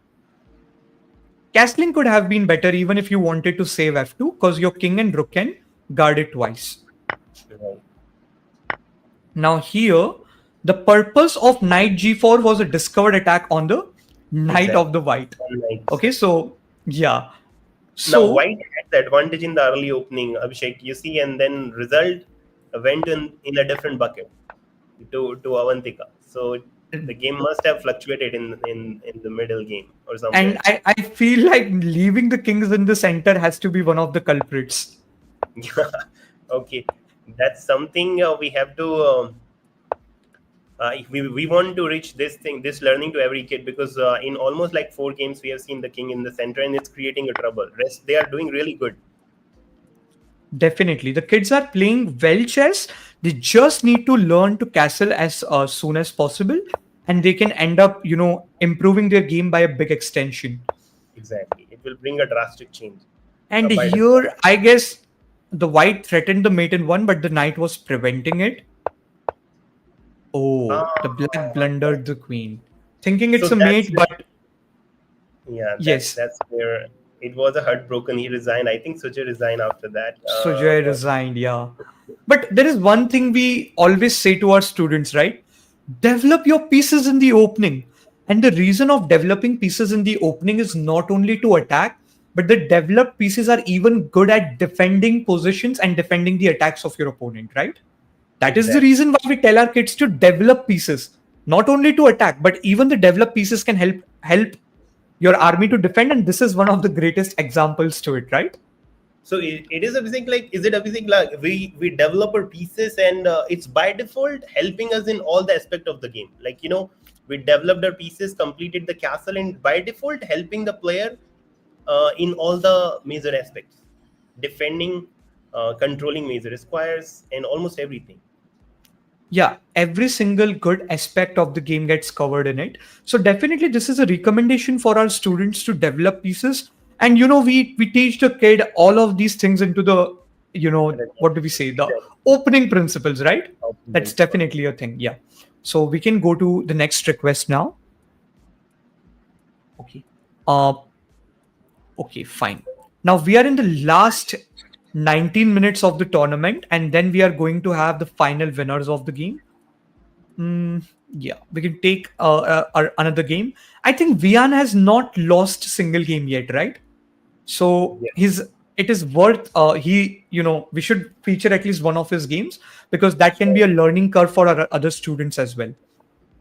Castling could have been better even if you wanted to save f2, because your king and rook can guard it twice. Right. Now here, the purpose of knight g4 was a discovered attack on the knight of the white. Okay, so yeah. So now white had the advantage in the early opening, Abhishek, you see, and then result went in a different bucket to Avantika. So the game must have fluctuated in the middle game or something. And I feel like leaving the kings in the center has to be one of the culprits. Okay, that's something we have to. We want to reach this learning to every kid, because in almost like 4 games we have seen the king in the center and it's creating a trouble. Rest, they are doing really good. Definitely. The kids are playing well chess. They just need to learn to castle as soon as possible, and they can end up, improving their game by a big extension. Exactly. It will bring a drastic change And by default. here, I guess the white threatened the mate in one, but the knight was preventing it. Oh, the black blundered the queen, thinking So it's a that's mate, but yeah, yes, that's where it was a heartbroken. He resigned. I think Sujay resigned after that. Sujay resigned, yeah. But there is one thing we always say to our students, right? Develop your pieces in the opening. And the reason of developing pieces in the opening is not only to attack, but the developed pieces are even good at defending positions and defending the attacks of your opponent, right? That is the Exactly. reason why we tell our kids to develop pieces, not only to attack, but even the developed pieces can help your army to defend. And this is one of the greatest examples to it, right? So it is everything like, is it everything like we develop our pieces and it's by default helping us in all the aspect of the game. Like, we developed our pieces, completed the castle, and by default helping the player in all the major aspects, defending, controlling major squares, and almost everything. Yeah, every single good aspect of the game gets covered in it. So definitely this is a recommendation for our students to develop pieces. And we teach the kid all of these things into the, what do we say, the Exactly. opening principles, right? That's Principle. definitely a thing. Yeah. So we can go to the next request now. Okay. uh okay, fine. Now we are in the last 19 minutes of the tournament, and then we are going to have the final winners of the game. Yeah, we can take another game. I think Vian has not lost a single game yet, right? So Yes. it is worth we should feature at least one of his games, because that can be Sure. a learning curve for our other students as well.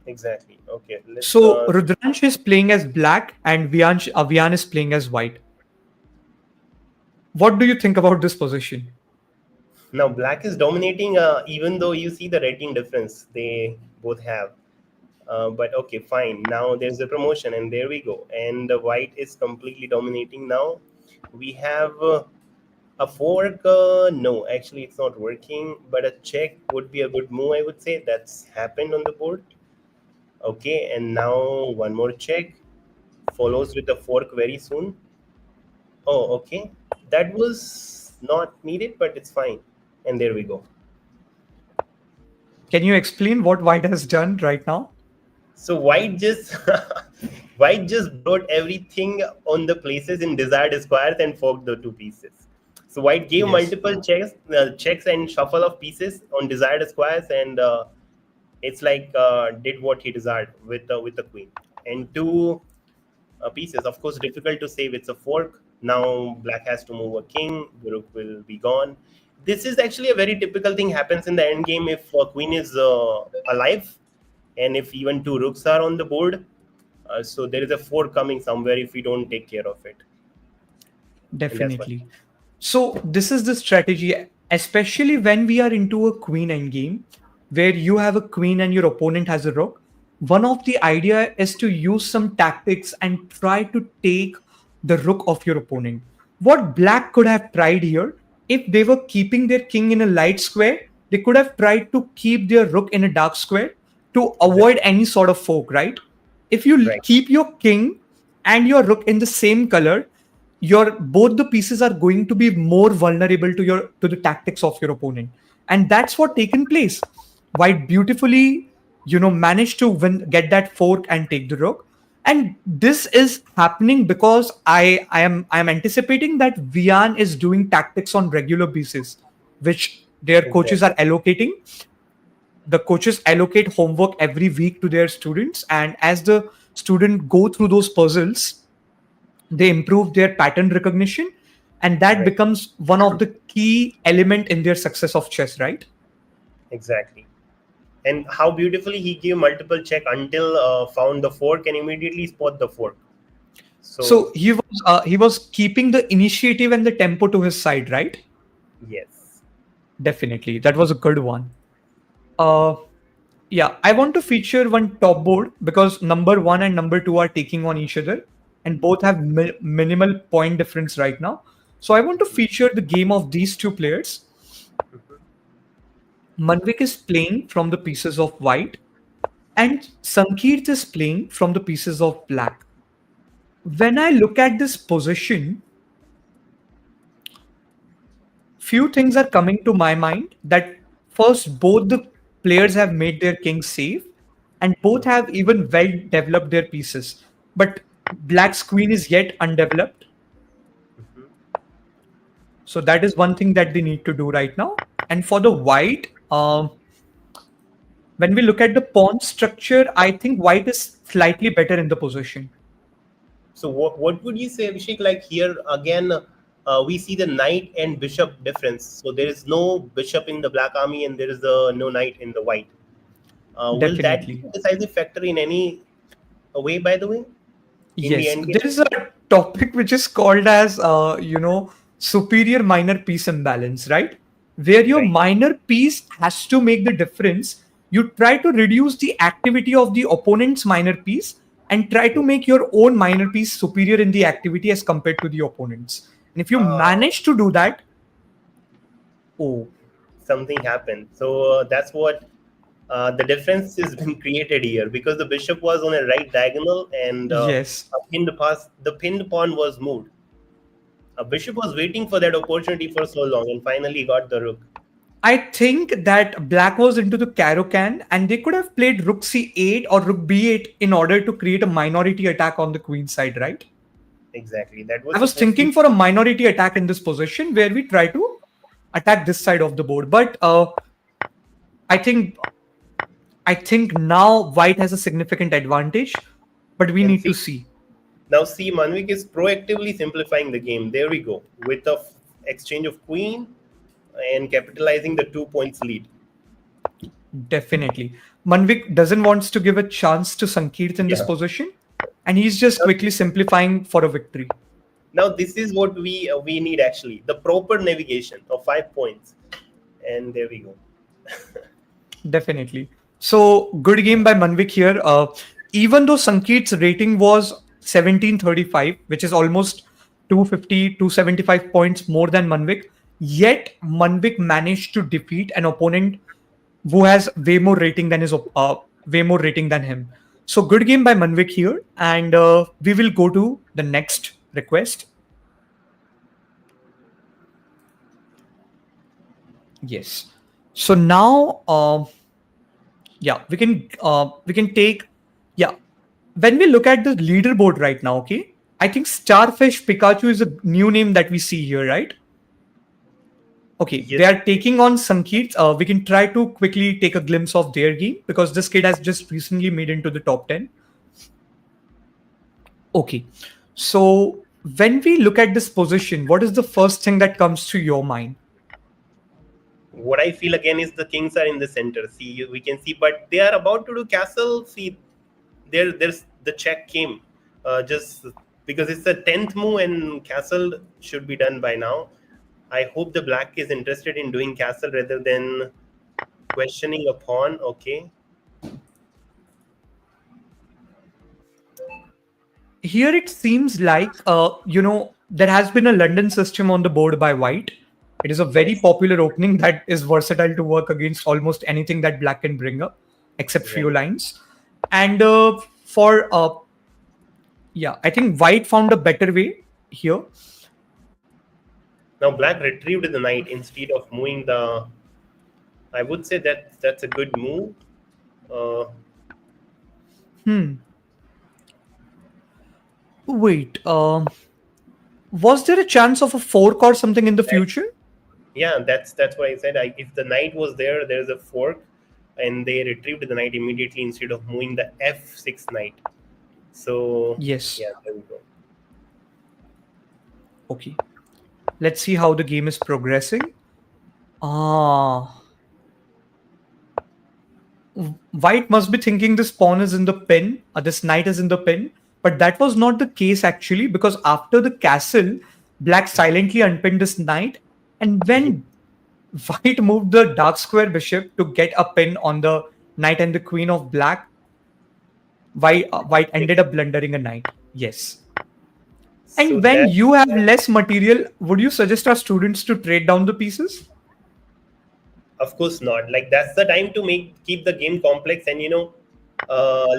Exactly. Okay. Let's So Rudransh is playing as black and Vian is playing as white. What do you think about this position? now black is dominating, even though you see the rating difference they both have. But okay, fine. Now there's a promotion, and there we go. And the white is completely dominating now. We have a fork. No, actually, it's not working. But a check would be a good move, I would say. That's happened on the board. Okay, and now one more check follows with the fork very soon. Oh, okay. That was not needed, but it's fine. And there we go. Can you explain what white has done right now? So white just white just brought everything on the places in desired squares and forked the two pieces. So white gave Yes. multiple checks and shuffle of pieces on desired squares, and it's like did what he desired with the queen and two pieces. Of course, difficult to save. It's a fork. Now black has to move a king. The rook will be gone. This is actually a very typical thing happens in the end game if queen is alive, and if even two rooks are on the board. So there is a fork coming somewhere if we don't take care of it. And that's what. Definitely. So this is the strategy, especially when we are into a queen endgame, where you have a queen and your opponent has a rook. One of the idea is to use some tactics and try to take the rook of your opponent. What black could have tried here, if they were keeping their king in a light square, they could have tried to keep their rook in a dark square to avoid any sort of fork, right? If you Right. keep your king and your rook in the same color, your both the pieces are going to be more vulnerable to the tactics of your opponent, and that's what taken place. White beautifully managed to get that fork and take the rook. And this is happening because I am anticipating that Vian is doing tactics on regular basis, which their coaches Exactly. are allocating. The coaches allocate homework every week to their students, and as the student go through those puzzles, they improve their pattern recognition, and that Right. becomes one of the key element in their success of chess, right? Exactly. And how beautifully he gave multiple check until found the fork and immediately spot the fork. So So he was keeping the initiative and the tempo to his side, right? yes. Definitely, that was a good one. uh yeah, I want to feature one top board because number one and number two are taking on each other, and both have minimal point difference right now. So I want to feature the game of these two players. Manvik is playing from the pieces of white, and Sankeet is playing from the pieces of black. When I look at this position, few things are coming to my mind. That first, both the players have made their king safe, and both have even well developed their pieces. But black's queen is yet undeveloped. So that is one thing that they need to do right now. And for the white, when we look at the pawn structure, I think white is slightly better in the position. So what would you say, Abhishek? Like here again, we see the knight and bishop difference. So there is no bishop in the black army, and there is no knight in the white. Will that be Definitely. a decisive factor in any way? By the way, in the Yes, end game? there is a topic which is called as, superior minor piece imbalance, right? Where your Right. minor piece has to make the difference. You try to reduce the activity of the opponent's minor piece and try to make your own minor piece superior in the activity as compared to the opponent's. And if you manage to do that, oh, Something happened. So that's what the difference has been created here, because the bishop was on a right diagonal, and yes. the pinned pawn was moved. A bishop was waiting for that opportunity for so long, and finally got the rook. I think that black was into the Caro-Can and they could have played rook c8 or rook b8 in order to create a minority attack on the queen side, right? Exactly. That was I was supposed to thinking be- for a minority attack in this position where we try to attack this side of the board. But I think now white has a significant advantage, but we And need to see. Now see, Manvik is proactively simplifying the game. There we go, with the exchange of queen and capitalizing the 2 points lead. Definitely. Manvik doesn't want to give a chance to Sankeet in this Yeah. position, and he's just quickly simplifying for a victory. Now this is what we need, actually, the proper navigation of 5 points, and there we go. Definitely. So good game by Manvik here. Even though Sankeet's rating was 1735, which is almost 250, 275 points more than Manvik, yet Manvik managed to defeat an opponent who has way more rating than him. So good game by Manvik here, and we will go to the next request. Yes. So now, we can take, when we look at the leaderboard right now, okay, I think Starfish Pikachu is a new name that we see here, right? Okay, Yes. they are taking on Sankeet. We can try to quickly take a glimpse of their game because this kid has just recently made into the top 10. Okay, so when we look at this position, what is the first thing that comes to your mind? What I feel again is the kings are in the center. See, we can see, but they are about to do castle. See, there's the check came, just because it's the 10th move and castle should be done by now. I hope the black is interested in doing castle rather than questioning a pawn. Okay. Here it seems like, there has been a London system on the board by white. It is a very popular opening that is versatile to work against almost anything that black can bring up, except few lines. And I think white found a better way here. Now black retrieved the knight instead of moving the. I would say that's a good move. Wait, was there a chance of a fork or something in the future? Yeah, that's what I said. If the knight was there, there's a fork, and they retrieved the knight immediately instead of moving the f6 knight. So Yes. yeah, there we go. Okay. Let's see how the game is progressing. White must be thinking this pawn is in the pin, this knight is in the pin, but that was not the case actually, because after the castle, black silently unpinned this knight, and when white moved the dark square bishop to get a pin on the knight and the queen of black, white ended up blundering a knight. Yes. So And when that, you have less material, would you suggest our students to trade down the pieces? of course not. Like that's the time to keep the game complex and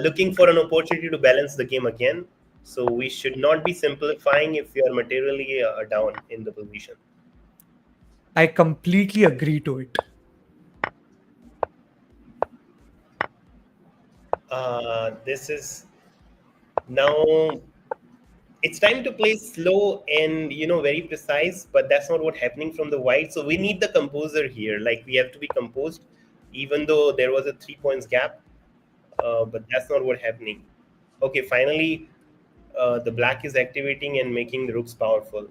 looking for an opportunity to balance the game again. So we should not be simplifying if we are materially down in the position. I completely agree to it. This is now it's time to play slow and very precise, but that's not what happening from the white. So we need the composer here. Like we have to be composed, even though there was a 3 points gap. But that's not what happening. Okay, finally, the black is activating and making the rooks powerful.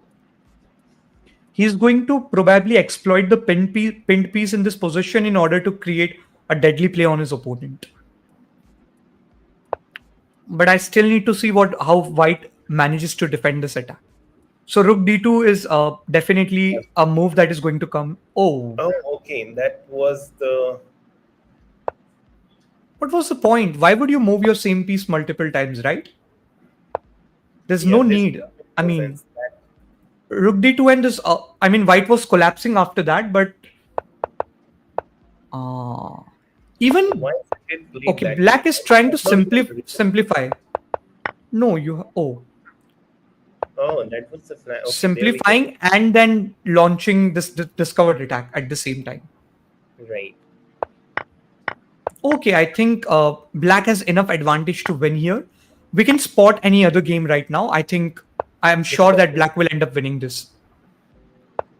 He's going to probably exploit the pinned piece in this position in order to create a deadly play on his opponent. But I still need to see how white manages to defend this attack. So rook d2 is definitely a move that is going to come. Oh, Okay, that was the... what was the point? Why would you move your same piece multiple times, right? There's no need. I mean, rook d2 and this. I mean, white was collapsing after that, but even okay, black is trying to simplify. No, you. Oh, that was the flag. Okay, simplifying and then launching this discovered attack at the same time. Right. Okay, I think black has enough advantage to win here. We can spot any other game right now. I am sure that black will end up winning this.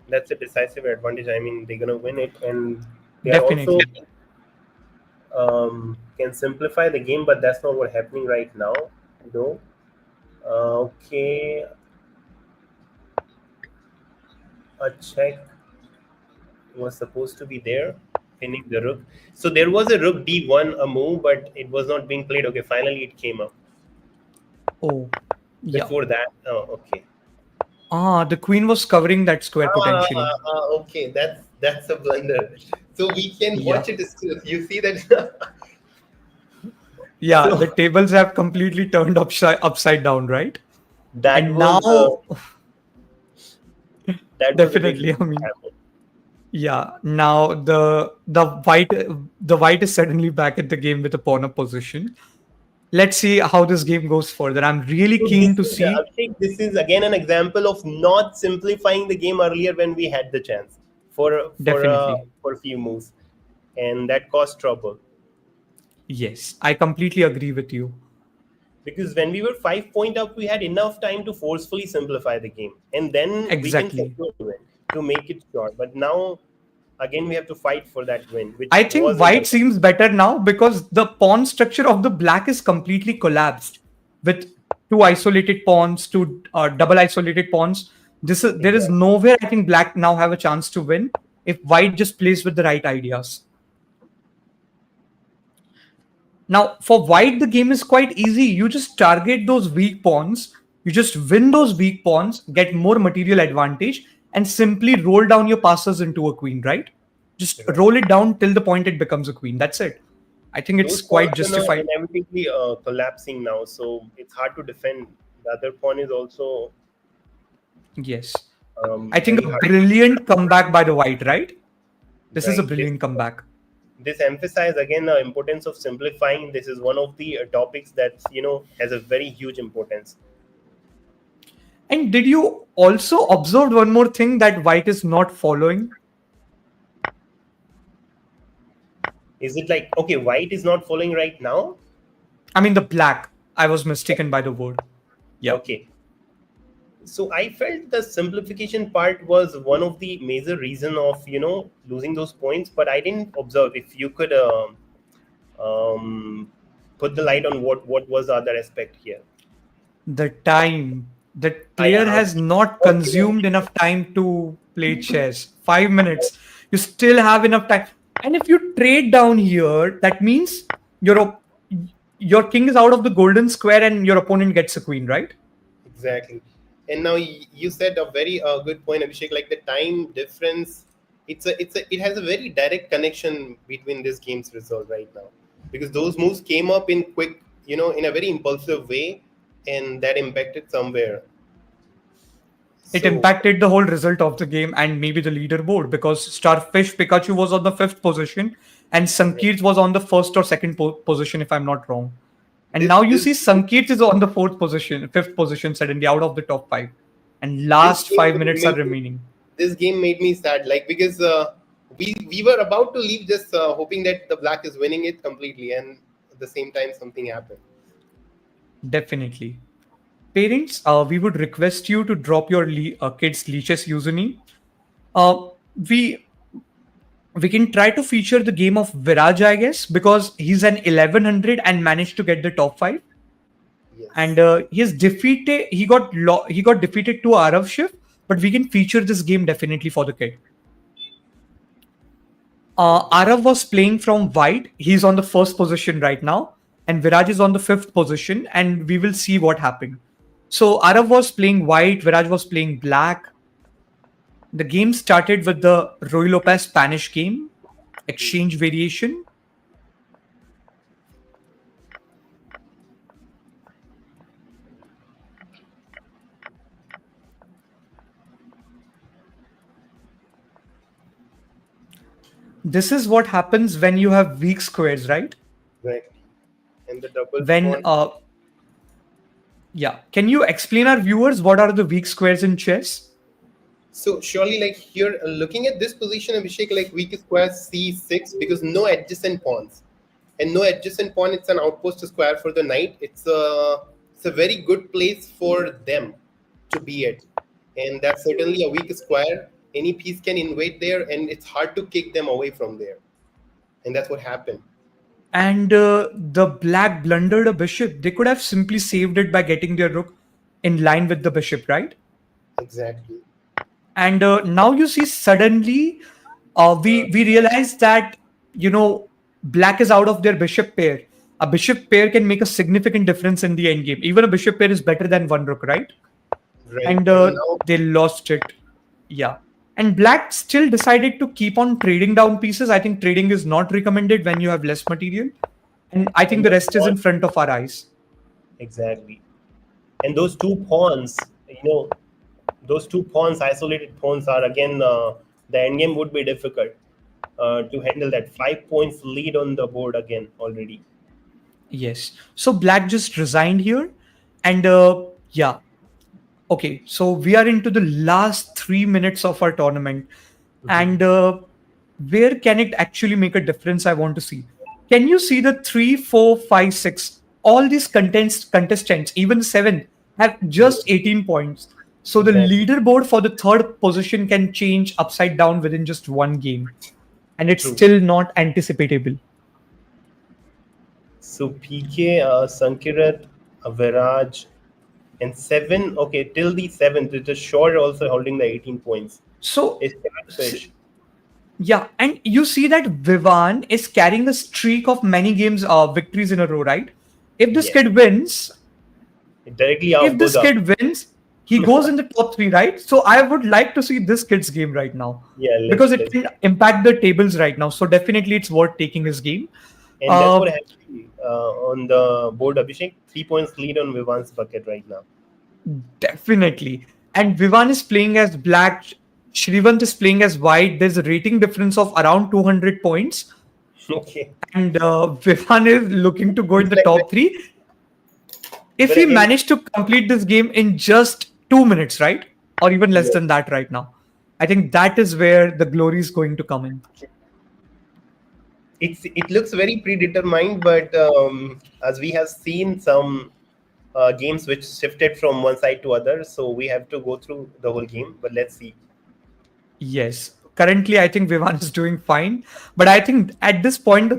That's a decisive advantage. I mean, they're gonna win it, and they Definitely also can simplify the game, but that's not what's happening right now, though. Okay, a check was supposed to be there, pinning the rook. So there was a rook d1, a move, but it was not being played. Okay, finally it came up. Oh, yeah. Before that, okay. The queen was covering that square potentially. Okay, that's a blunder. So we can watch it. You see that? Yeah, so, the tables have completely turned upside down, right? That and was, now, that definitely. I mean, yeah. Now the white is suddenly back at the game with a pawn up position. Let's see how this game goes further. I'm really keen to see. Abhishek, this is again an example of not simplifying the game earlier when we had the chance for a few moves, and that caused trouble. Yes, I completely agree with you. Because when we were 5 point up, we had enough time to forcefully simplify the game, and then we can win to make it short. But now, again, we have to fight for that win. I think white seems better now because the pawn structure of the black is completely collapsed with two isolated pawns, two double isolated pawns. There is nowhere I think black now have a chance to win if white just plays with the right ideas. Now, for white, the game is quite easy. You just target those weak pawns. You just win those weak pawns, get more material advantage, and simply roll down your passes into a queen, right? Just roll it down till the point it becomes a queen. That's it. I think it's quite justified. Inevitably collapsing now, so it's hard to defend. The other pawn is also... Yes. I think a brilliant comeback by the white, right? This is a brilliant comeback. This emphasizes again the importance of simplifying. This is one of the topics that has a very huge importance. And did you also observe one more thing that white is not following? Is it like, okay, white is not following right now? I mean the black. I was mistaken by the word. Yeah. Okay. So I felt the simplification part was one of the major reason of losing those points, but I didn't observe. If you could put the light on what was the other aspect here. The time. The player has not consumed enough time to play chess. 5 minutes. You still have enough time. And if you trade down here, that means your king is out of the golden square and your opponent gets a queen, right? Exactly. And now you said a very good point, Abhishek. Like the time difference, it has a very direct connection between this game's result right now, because those moves came up in quick, in a very impulsive way, and that impacted somewhere. It So impacted the whole result of the game and maybe the leaderboard because Starfish Pikachu was on the fifth position and Sankeet was on the first or second position, if I'm not wrong. And this now you this see Sankeet is on the fourth position, fifth position suddenly out of the top five. And this last game 5 minutes are made remaining. this game made me sad, like, because we were about to leave, just hoping that the black is winning it completely, and at the same time something happened. Definitely. Parents, we would request you to drop your kids' Lichess username. Uh, we we can try to feature the game of Viraj, I guess, because he's an 1100 and managed to get the top five. Yes. And he's defeated. He got defeated to Arav Shiv, but we can feature this game definitely for the kid. Arav was playing from white. He's on the first position right now, and Viraj is on the fifth position, and we will see what happened. So Arav was playing white, Viraj was playing black. The game started with the Ruy Lopez Spanish game, exchange variation. This is what happens when you have weak squares, right? Right. And the double When pawn. yeah, can you explain our viewers what are the weak squares in chess? So surely, like here, looking at this position, Abhishek, like weak square c6, because no adjacent pawns, and no adjacent pawn. It's an outpost square for the knight. It's a very good place for them to be at, and that's certainly a weak square. Any piece can invade there, and it's hard to kick them away from there, and that's what happened. And the black blundered a bishop. They could have simply saved it by getting their rook in line with the bishop, right? Exactly. And now you see suddenly we realize that black is out of their bishop pair. A bishop pair can make a significant difference in the endgame. Even a bishop pair is better than one rook, right? Right. And now, they lost it. Yeah. And black still decided to keep on trading down pieces. I think trading is not recommended when you have less material. And I think And the the rest is in pawn- front of our eyes. Exactly. And those two pawns, those two pawns, isolated pawns, are again the endgame would be difficult to handle that. 5 points lead on the board again already. Yes. So black just resigned here. And yeah. Okay. So we are into the last 3 minutes of our tournament. And where can it actually make a difference? I want to see. Can you see the 3, 4, 5, 6? All these contestants, even 7, have just 18 points. So the Exactly. leaderboard for the third position can change upside down within just one game. And it's True. still not anticipatable. So PK, Sankirat, Viraj, and 7. Okay, till the 7th, it is Shore also holding the 18 points. So It's Fish. yeah, and you see that Vivan is carrying a streak of many games victories in a row, right? If this Yes. kid wins, Directly out if this goes up. kid wins, he goes in the top 3, right? So I would like to see this kid's game right now. Yeah, Because it let's- can impact the tables right now. So definitely it's worth taking his game. And that's Uh, what happened on the board, Abhishek. 3 points lead on Vivan's bucket right now. Definitely. And Vivan is playing as black. Shrivant is playing as white. There's a rating difference of around 200 points. Okay. And Vivan is looking to go in the Like top that. 3. If But he again- managed to complete this game in just 2 minutes, right? Or even less Yeah. than that right now. I think that is where the glory is going to come in. it looks very predetermined, but as we have seen some games which shifted from one side to other, so we have to go through the whole game. But let's see. Yes. Currently, I think Vivan is doing fine. But I think at this point,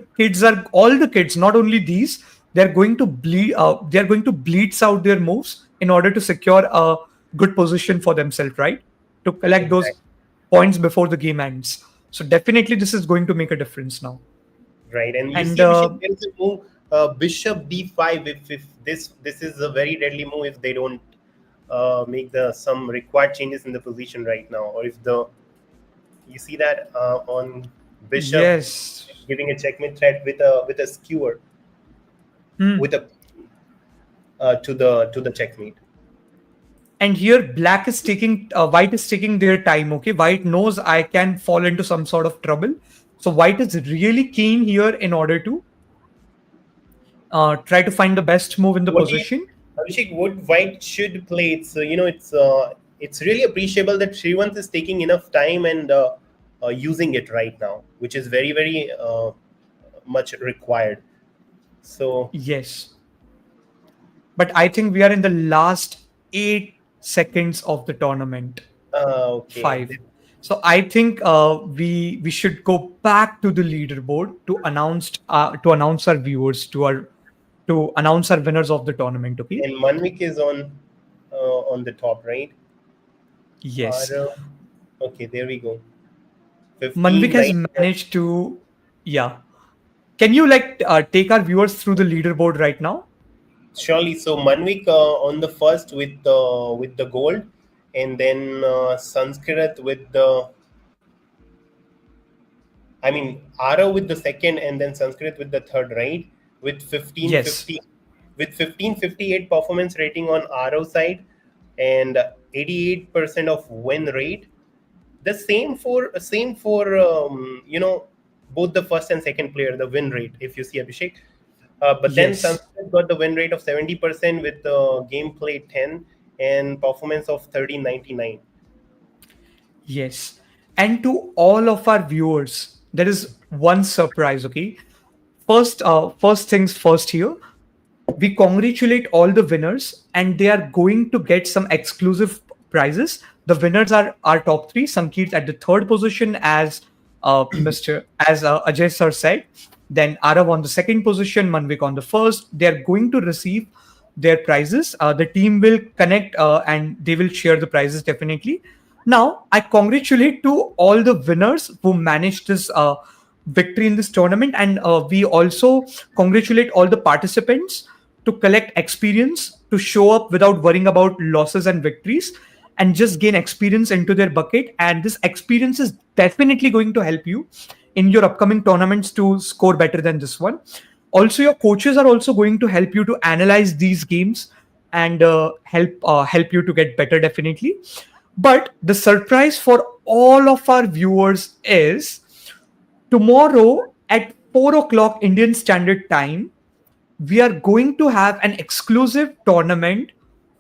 all the kids, not only these, they're going to they're going to bleeds out their moves in order to secure a good position for themselves, right? To collect those points before the game ends. So definitely this is going to make a difference now. Right, and you And, see, Abhishek, there is a move, Bishop D5. If this is a very deadly move if they don't make some required changes in the position right now, or if you see that on Bishop Yes. giving a checkmate threat with a skewer Hmm. with a to the checkmate. And here white is taking their time. Okay, white knows I can fall into some sort of trouble, so white is really keen here in order to try to find the best move in the What do you, position. Abhishek, what white should play? It's it's really appreciable that Srivanth is taking enough time and using it right now, which is very very much required. So Yes, but I think we are in the last 8 seconds of the tournament. okay. 5. So I think we should go back to the leaderboard to announce our viewers to announce our winners of the tournament. Okay. And Manvik is on the top, right? Yes. Okay, there we go. 15, Manvik has right? managed to. Yeah. Can you take our viewers through the leaderboard right now? Surely. So Manvik on the first with the gold, and then Sanskrit with the. I mean, Arav with the second, and then Sanskrit with the third, right? With Yes. 1550, with 1558 performance rating on Arav side, and 88% of win rate. The same for both the first and second player, the win rate. If you see Abhishek, but then Yes. Sanskrit got the win rate of 70% with gameplay 10 and performance of 1399. Yes. And to all of our viewers, there is one surprise, okay? First things first here. We congratulate all the winners, and they are going to get some exclusive prizes. The winners are our top three. Sankeet at the third position, as Ajay sir said. Then Arav on the second position, Manvik on the first. They are going to receive their prizes. The team will connect and they will share the prizes definitely. Now, I congratulate to all the winners who managed this victory in this tournament, and we also congratulate all the participants to collect experience, to show up without worrying about losses and victories, and just gain experience into their bucket. And this experience is definitely going to help you in your upcoming tournaments to score better than this one. Also, your coaches are also going to help you to analyze these games and help you to get better definitely. But the surprise for all of our viewers is tomorrow at 4 o'clock Indian Standard Time, we are going to have an exclusive tournament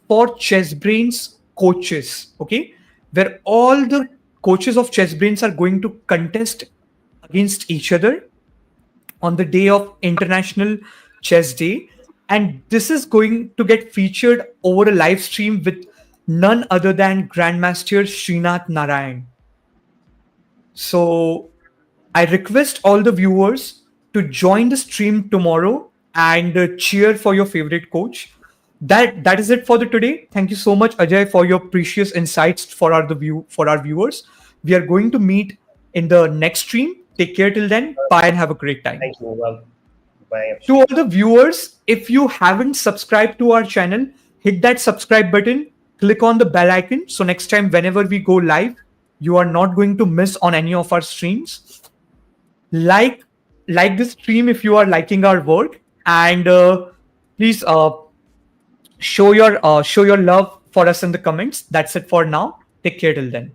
for Chessbrainz coaches, okay? Where all the coaches of Chessbrainz are going to contest against each other on the day of International Chess Day. And this is going to get featured over a live stream with none other than Grandmaster Srinath Narayan. So I request all the viewers to join the stream tomorrow and cheer for your favorite coach. That is it for the today. Thank you so much, Ajay, for your precious insights for our viewers. We are going to meet in the next stream. Take care till then. Bye and have a great time. Thank you. Well, bye. To all the viewers, if you haven't subscribed to our channel, hit that subscribe button, click on the bell icon. So next time, whenever we go live, you are not going to miss on any of our streams. Like this stream if you are liking our work, and please show your love for us in the comments. That's it for now. Take care till then.